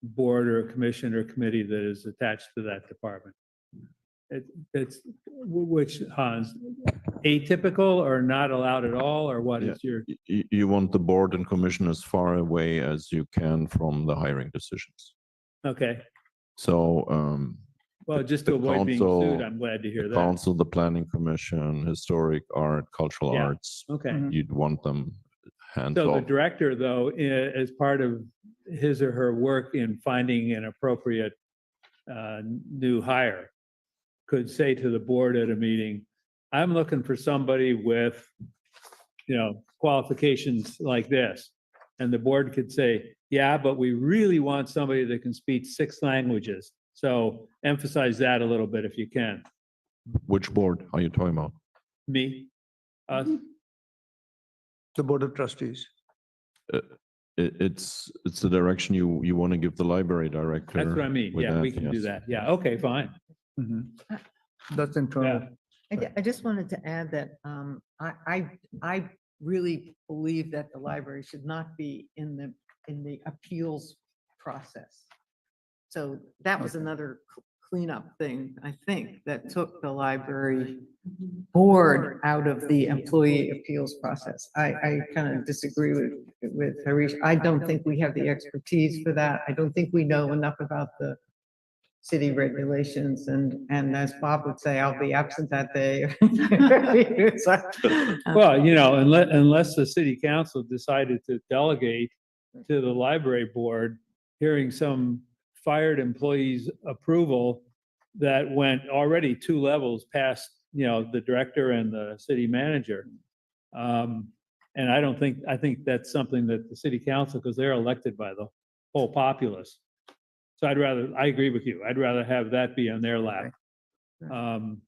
board or commission or committee that is attached to that department. It's which, Hans, atypical or not allowed at all, or what is your? You want the board and commission as far away as you can from the hiring decisions. Okay, So, well, just to the avoid being council- sued, I'm glad to hear that. council, the planning commission, historic art, cultural Yeah. arts, Okay, you'd want them hands so the off. director, though, as part of his or her work in finding an appropriate new hire, could say to the board at a meeting, I'm looking for somebody with, qualifications like this. And the board could say, yeah, but we really want somebody that can speak 6 languages. So emphasize that a little bit if you can. Which board are you talking about? Me, us, The Board of Trustees. It's the direction you want to give the library director. that's what I mean. with Yeah, we that, can do yes. that. Yeah, okay, fine. That's internal. Yeah. I just wanted to add that I really believe that the library should not be in the appeals process. So that was another cleanup thing, I think, that took the library board out of the employee appeals process. I kind of disagree with Harish. I don't think we have the expertise for that. I don't think we know enough about the city regulations, and as Bob would say, I'll be absent that day. Well, unless the city council decided to delegate to the library board, hearing some fired employees' approval that went already 2 levels past, the director and the city manager. And I think that's something that the city council, because they're elected by the whole populace. So I agree with you. I'd rather have that be on their lap. And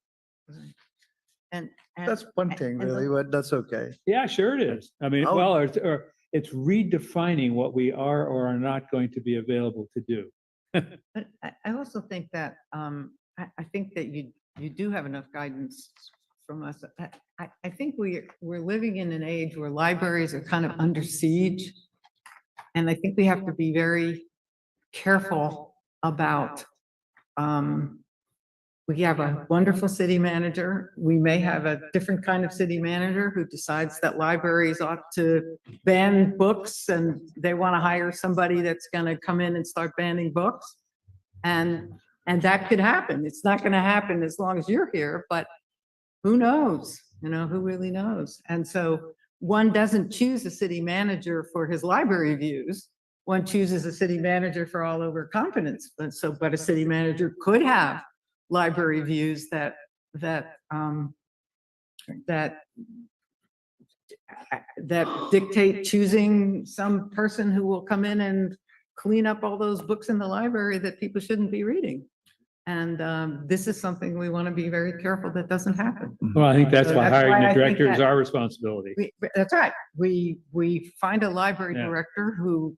That's one thing, and really, but that's okay. Yeah, sure it is. I mean, I'll- well, or it's redefining what we are or are not going to be available to do. But I also think that, I think that you do have enough guidance from us. I think we're living in an age where libraries are kind of under siege. And I think we have to be very careful about, we have a wonderful city manager. We may have a different kind of city manager who decides that libraries ought to ban books and they want to hire somebody that's going to come in and start banning books. And that could happen. It's not going to happen as long as you're here, but who knows? Who really knows? And so one doesn't choose a city manager for his library views. One chooses a city manager for all over competence. But a city manager could have library views that dictate choosing some person who will come in and clean up all those books in the library that people shouldn't be reading. And this is something we want to be very careful that doesn't happen. Well, I think that's So why that's hiring why I the think director is that- our responsibility. That's right. We find a library Yeah. director who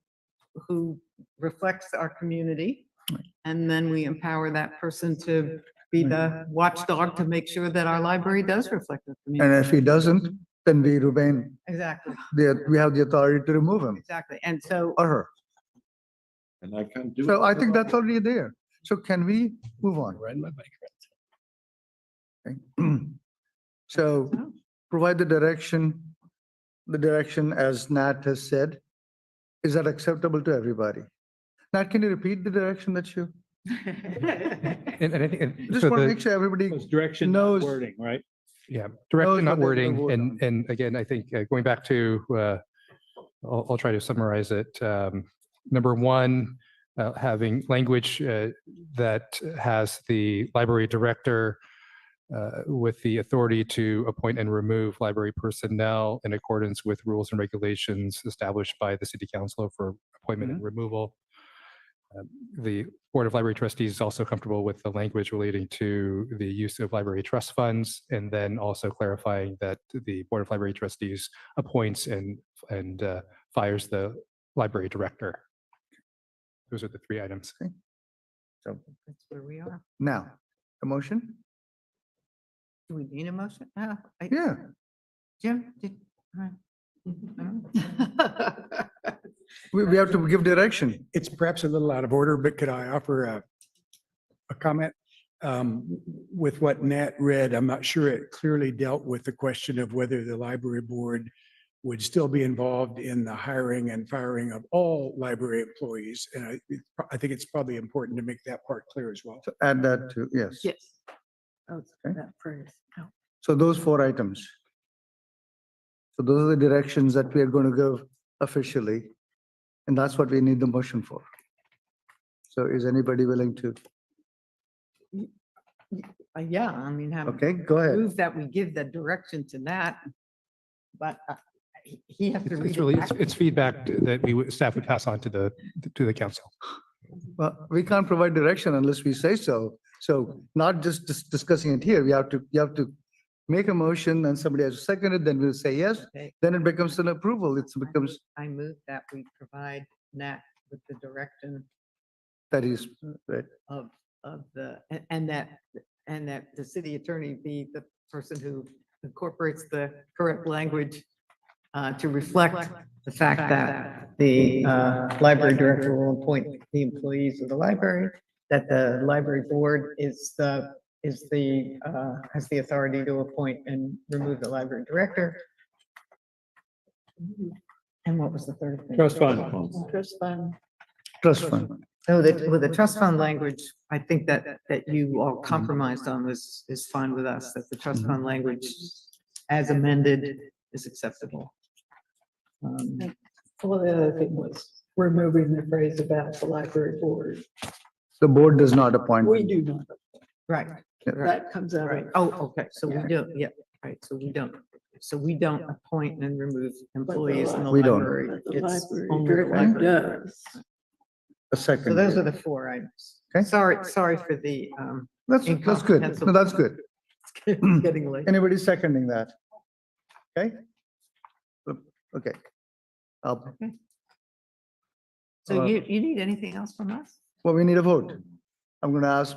reflects our community. And then we empower that person to be the watchdog to make sure that our library does reflect the And community. if he doesn't, then we remain, Exactly, we have the authority to remove him exactly. And so, or her. And I can't do. So I think that's already there. So can we move on? Riding my bike. Okay. So provide the direction as Nat has said. Is that acceptable to everybody? Nat, can you repeat the direction that you, And I think, and just so want to the- make sure everybody Those direction, not knows. wording, right? yeah, direction, what not they're gonna wording. vote And, on. and again, I think going back to, I'll try to summarize it. Number one, having language that has the library director with the authority to appoint and remove library personnel in accordance with rules and regulations established by the city council for appointment and removal. The Board of Library Trustees is also comfortable with the language relating to the use of library trust funds, and then also clarifying that the Board of Library Trustees appoints and fires the library director. Those are the three items. So that's where we are. now, a motion? Do we need a motion? Yeah. Jim, did? We have to give direction. It's perhaps a little out of order, but could I offer a comment? With what Nat read, I'm not sure it clearly dealt with the question of whether the library board would still be involved in the hiring and firing of all library employees. And I think it's probably important to make that part clear as well. So add that to, yes. Yes. Oh, Okay. that phrase. Oh. So those 4 items. So those are the directions that we are going to give officially. And that's what we need the motion for. So is anybody willing to? Yeah, I mean, have. Okay, go ahead. Move that we give the direction to Nat, but he has to read It's it really, back. it's feedback that staff would pass on to the council. Well, we can't provide direction unless we say so. So not just discussing it here, you have to make a motion and somebody has to second it, then we'll say yes, Okay. then it becomes an approval. It becomes, I move that we provide Nat with the direction that is, right. of the, and that the city attorney be the person who incorporates the correct language to reflect the fact that the library director will appoint the employees of the library, that the library board has the authority to appoint and remove the library director. And what was the third thing? Trust fund. Trust fund. Trust fund. No, that with the trust fund language, I think that you all compromised on is fine with us, that the trust fund language as amended is acceptable. Well, the other thing was removing the phrase about the library board. The board does not appoint. We do not. Right, That comes out right. of. Oh, okay, so we don't, yeah, right, so we don't appoint and remove employees in the We don't. library. The It's library only the director library. does. A So second. those are the 4 items. Okay. Sorry for the, That's good. No, that's good. getting late. Anybody seconding that? Okay? Okay. So you need anything else from us? Well, we need a vote. I'm going to ask,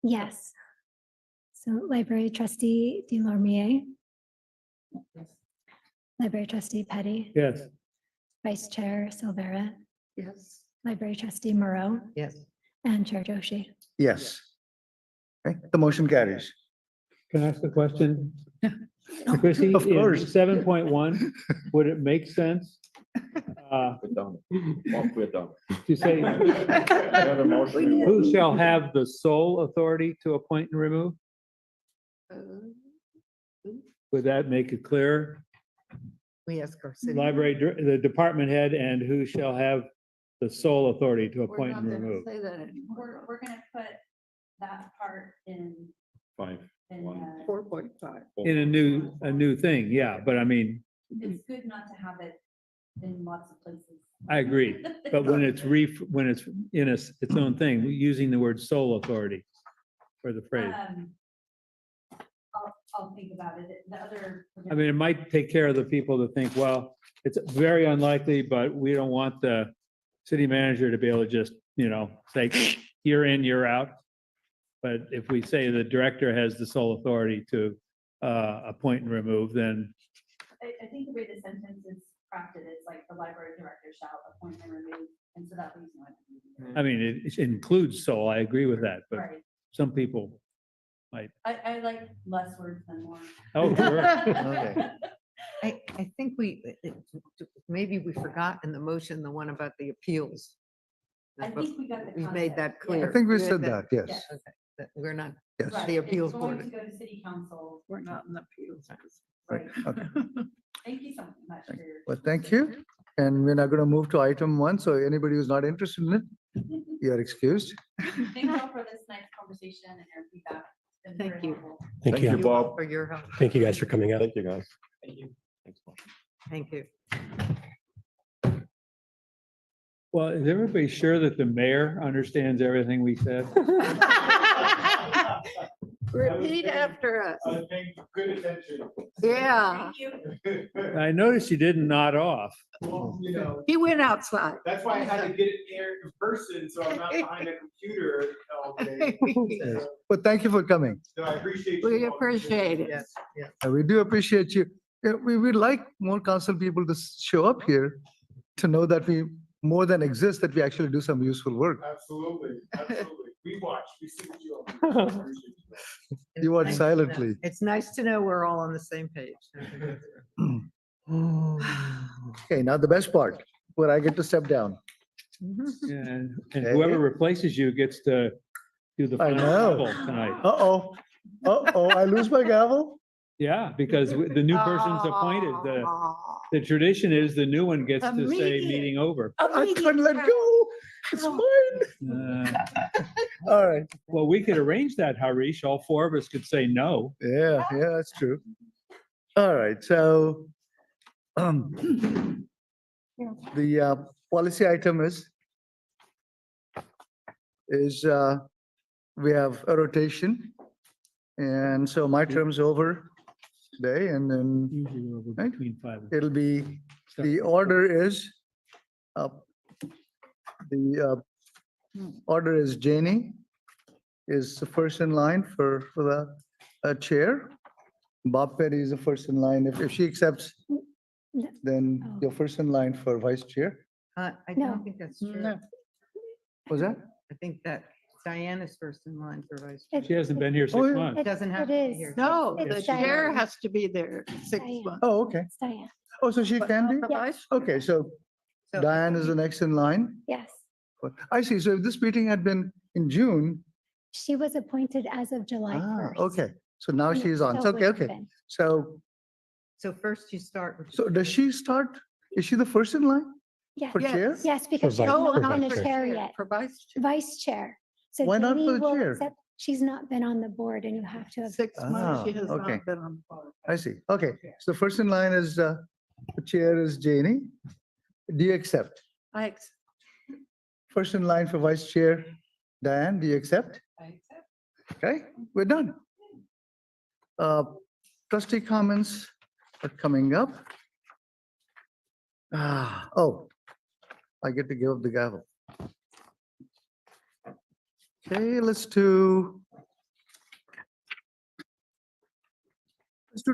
Yes. So library trustee Delormier, library trustee Petty, Yes. vice chair Silvera, Yes. library trustee Moreau, Yes. and chair Joshi. yes. Okay, the motion carries. Can I ask a question? Chrissy, Of course. 7.1, would it make sense We're done. Well, we're done. to say, Got a motion? who shall have the sole authority to appoint and remove? Would that make it clear? We ask our city. Library, the department head, and who shall have the sole authority to We're appoint not and gonna remove? say that anymore. We're gonna put that part in, 5. in, 4.5. In a new thing, yeah, but I mean, it's good not to have it in lots of places. I agree. But when it's when it's in its own thing, using the word sole authority for the phrase. I'll think about it. The other. I mean, it might take care of the people that think, well, it's very unlikely, but we don't want the city manager to be able to just, say, you're in, you're out. But if we say the director has the sole authority to appoint and remove, then I think the way the sentence is crafted, it's like the library director shall appoint and remove, and so that leaves no ambiguity. I mean, it includes so, I agree with that, but Right. some people might, I like less words than more. oh, sure. Okay. I think maybe we forgot in the motion, the one about the appeals. I think we got the We made that concept, clear. I think we You said had that, yes. Yes. Okay, that we're not, Yes. Right, the it's appeals going board. to go to city council. We're not in the appeals. Right. Okay. Thank you so much for your. Well, thank you. And we're now going to move to item 1. So anybody who's not interested in it, you're excused. Thank you all for this nice conversation and your feedback. It's been Thank very you. helpful. Thank you. Bob. For your help. Thank you guys for coming out. Thank you, guys. Thanks, Bob. Thank you. Well, is everybody sure that the mayor understands everything we said? Repeat after us. I was paying good attention. Yeah, Thank you. I noticed you didn't nod off. Well, you know, he went outside. that's why I had to get it here in person, so I'm not behind a computer all day. But thank you for coming. So I appreciate. We you all. appreciate it. Yes, yes. And we do appreciate you. Yeah, we would like more council people to show up here to know that we more than exist, that we actually do some useful work. Absolutely, absolutely. We watch, we see what you all do. I appreciate you. You watch It's nice to know- silently. It's nice to know we're all on the same page. Okay, now the best part, where I get to step down. And Okay. whoever replaces you gets to do the I final know. gavel tonight. Uh-oh, I lose my gavel? Yeah, because the new person's appointed. The tradition is the new one gets A to say meeting. meeting over. I couldn't let go. It's mine. All right. Well, we could arrange that, Harish. All 4 of us could say no. Yeah, that's true. All right, so the policy item is we have a rotation. And so my term's over today, and then Usually we're Right. between 5 and it'll be, the order is, order is Janie is the first in line for the chair. Bob Petty is the first in line. If she accepts, then Oh. you're first in line for vice chair. I No. don't think that's true. No. Was that? I think that Diane is first in line for vice. It- She hasn't been here Oh, 6 yeah. months. It doesn't have It to be is. here. No, It's the Diane. chair has to be there 6 Diane. months. Oh, okay. It's Diane. Oh, so she but can not be? the Yeah. vice Okay, so So- Diane is the next in line. Yes, I see. So if this meeting had been in June, she was appointed as of July 1st. okay. So now and it she's on. still So, okay, would have okay. been. So, So first you start with. so does she start? Is she the first in line Yes, for chair? yes, because she's vice- not for on vice the chair. chair yet, For vice chair. vice chair. So Why not for Jamie the will chair? accept, she's not been on the board and you have to have. 6 months, she Ah, has okay. not been on the board. I see. Okay. So the first in line is, the chair is Janie. Do you accept? I accept. First in line for vice chair, Diane, do you accept? I accept. Okay, we're done. Trustee comments are coming up. Oh, I get to give up the gavel. Okay, let's do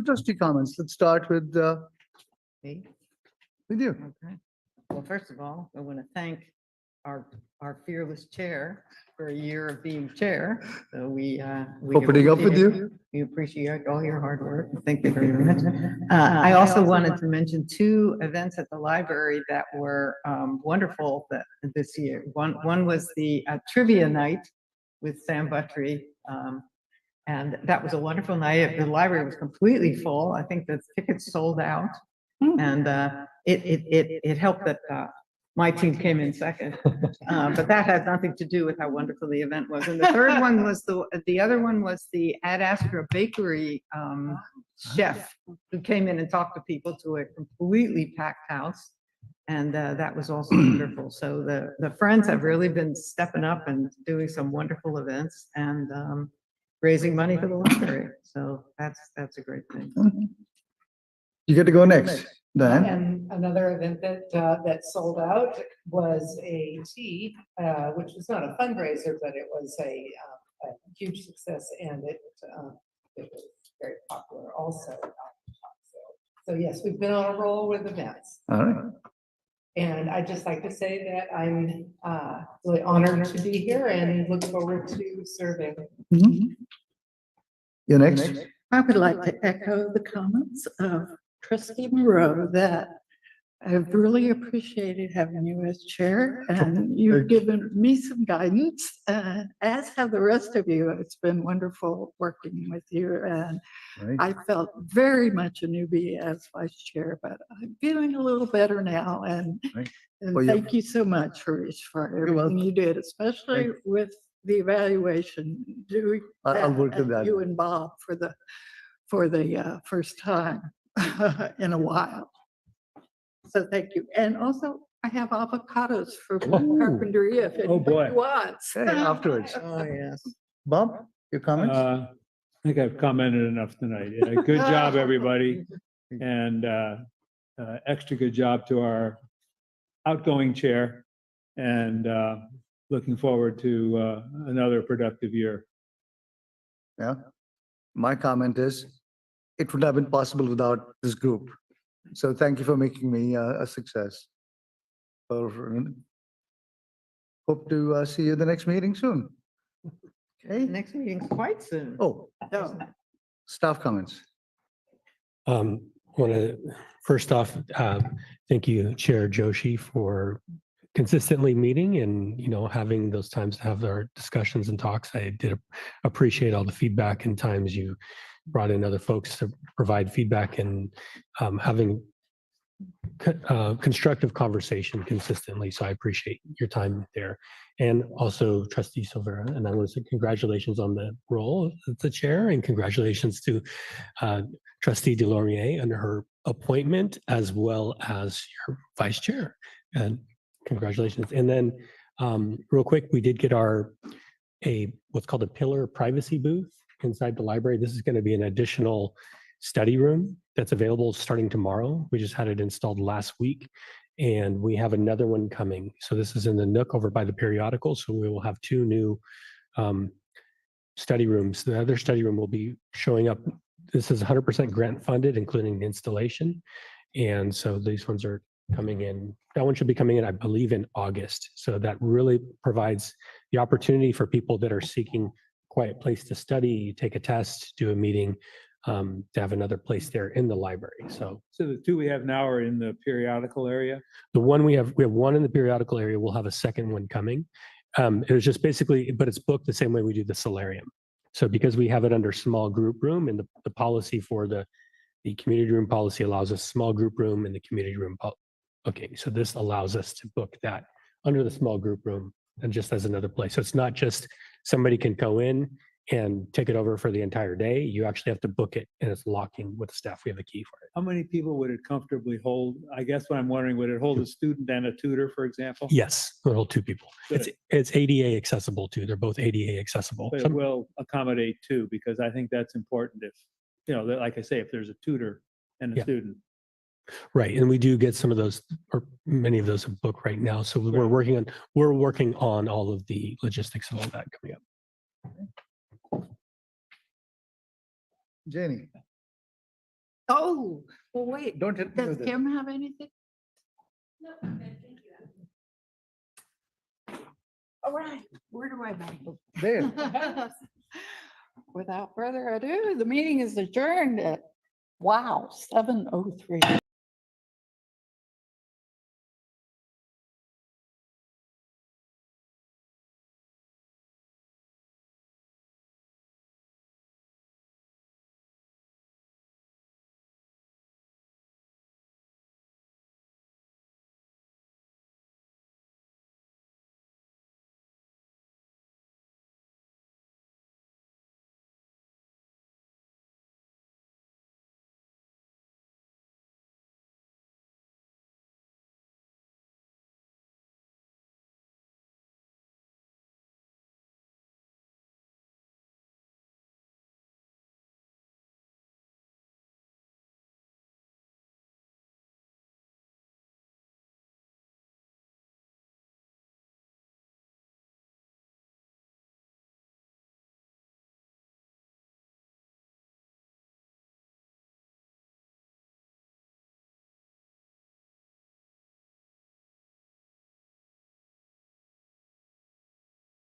trustee comments. Let's start with Me? you. Okay. Well, first of all, I want to thank our fearless chair for a year of being chair. So we. For putting up with appreciate you. We appreciate all your hard work. Thank you very much. I also wanted to mention 2 events at the library that were wonderful this year. One was the trivia night with Sam Buttry. And that was a wonderful night. The library was completely full. I think the tickets sold out. And it helped that my team came in second. But that had nothing to do with how wonderful the event was. And the third one was the other one was the Ad Astra Bakery chef who came in and talked to people to a completely packed house. And that was also wonderful. So the friends have really been stepping up and doing some wonderful events and raising money for the library. So that's a great thing. You get to go next, Diane. And another event that sold out was a tea, which was not a fundraiser, but it was a huge success and it was very popular also. So yes, we've been on a roll with events. All right. And I'd just like to say that I'm really honored to be here and look forward to serving. You're next. I would like to echo the comments of trustee Moreau that I've really appreciated having you as chair, and you've given me some guidance, as have the rest of you. It's been wonderful working with you, and Right. I felt very much a newbie as vice chair, but I'm feeling a little better now, and Right. and Well, you- thank you so much for everything welcome. you did, especially with the evaluation, doing I'll work with that, that. you and Bob for the first time in a while. So thank you. And also, I have avocados for carpentry if Oh, boy. anybody wants. Hey, afterwards. Oh, yes. Bob, your comments? I think I've commented enough tonight. Yeah, good job, everybody. And extra good job to our outgoing chair. And looking forward to another productive year. Yeah. My comment is, it would have been possible without this group. So thank you for making me a success. Hope to see you the next meeting soon. Okay, next meeting's quite soon. Oh, So, staff comments. Want to, first off, thank you, Chair Joshi, for consistently meeting and, having those times to have our discussions and talks. I did appreciate all the feedback and times you brought in other folks to provide feedback and having constructive conversation consistently. So I appreciate your time there. And also Trustee Silvera, and I want to say congratulations on the role as the chair, and congratulations to Trustee Delorier under her appointment, as well as your vice chair. And congratulations. And then real quick, we did get what's called a pillar privacy booth inside the library. This is going to be an additional study room that's available starting tomorrow. We just had it installed last week, and we have another one coming. So this is in the nook over by the periodical. So we will have two new study rooms. The other study room will be showing up. This is 100% grant funded, including the installation. And so these ones are coming in. That one should be coming in, I believe, in August. So that really provides the opportunity for people that are seeking a quiet place to study, take a test, do a meeting, to have another place there in the library. So So the two we have now are in the periodical area. the one we have one in the periodical area. We'll have a second one coming. It was just basically, but it's booked the same way we do the solarium. So because we have it under small group room, and the policy for the community room policy allows us small group room and the community room. Okay, so this allows us to book that under the small group room and just as another place. So it's not just somebody can go in and take it over for the entire day. You actually have to book it, and it's locking with staff. We have a key for it. How many people would it comfortably hold? I guess what I'm wondering, would it hold a student and a tutor, for example? Yes, it'll hold two people. Good. It's ADA accessible too. They're both ADA accessible. But it will accommodate two, because I think that's important if, like I say, if there's a tutor and a Yeah. student. Right, and we do get some of those, or many of those are booked right now. So we're working on all of the logistics of all that coming up. Jenny, oh, well, wait, don't hit me does with it. Kim have anything? All right, where do I go? There. Without further ado, the meeting is adjourned at, wow, 7:03.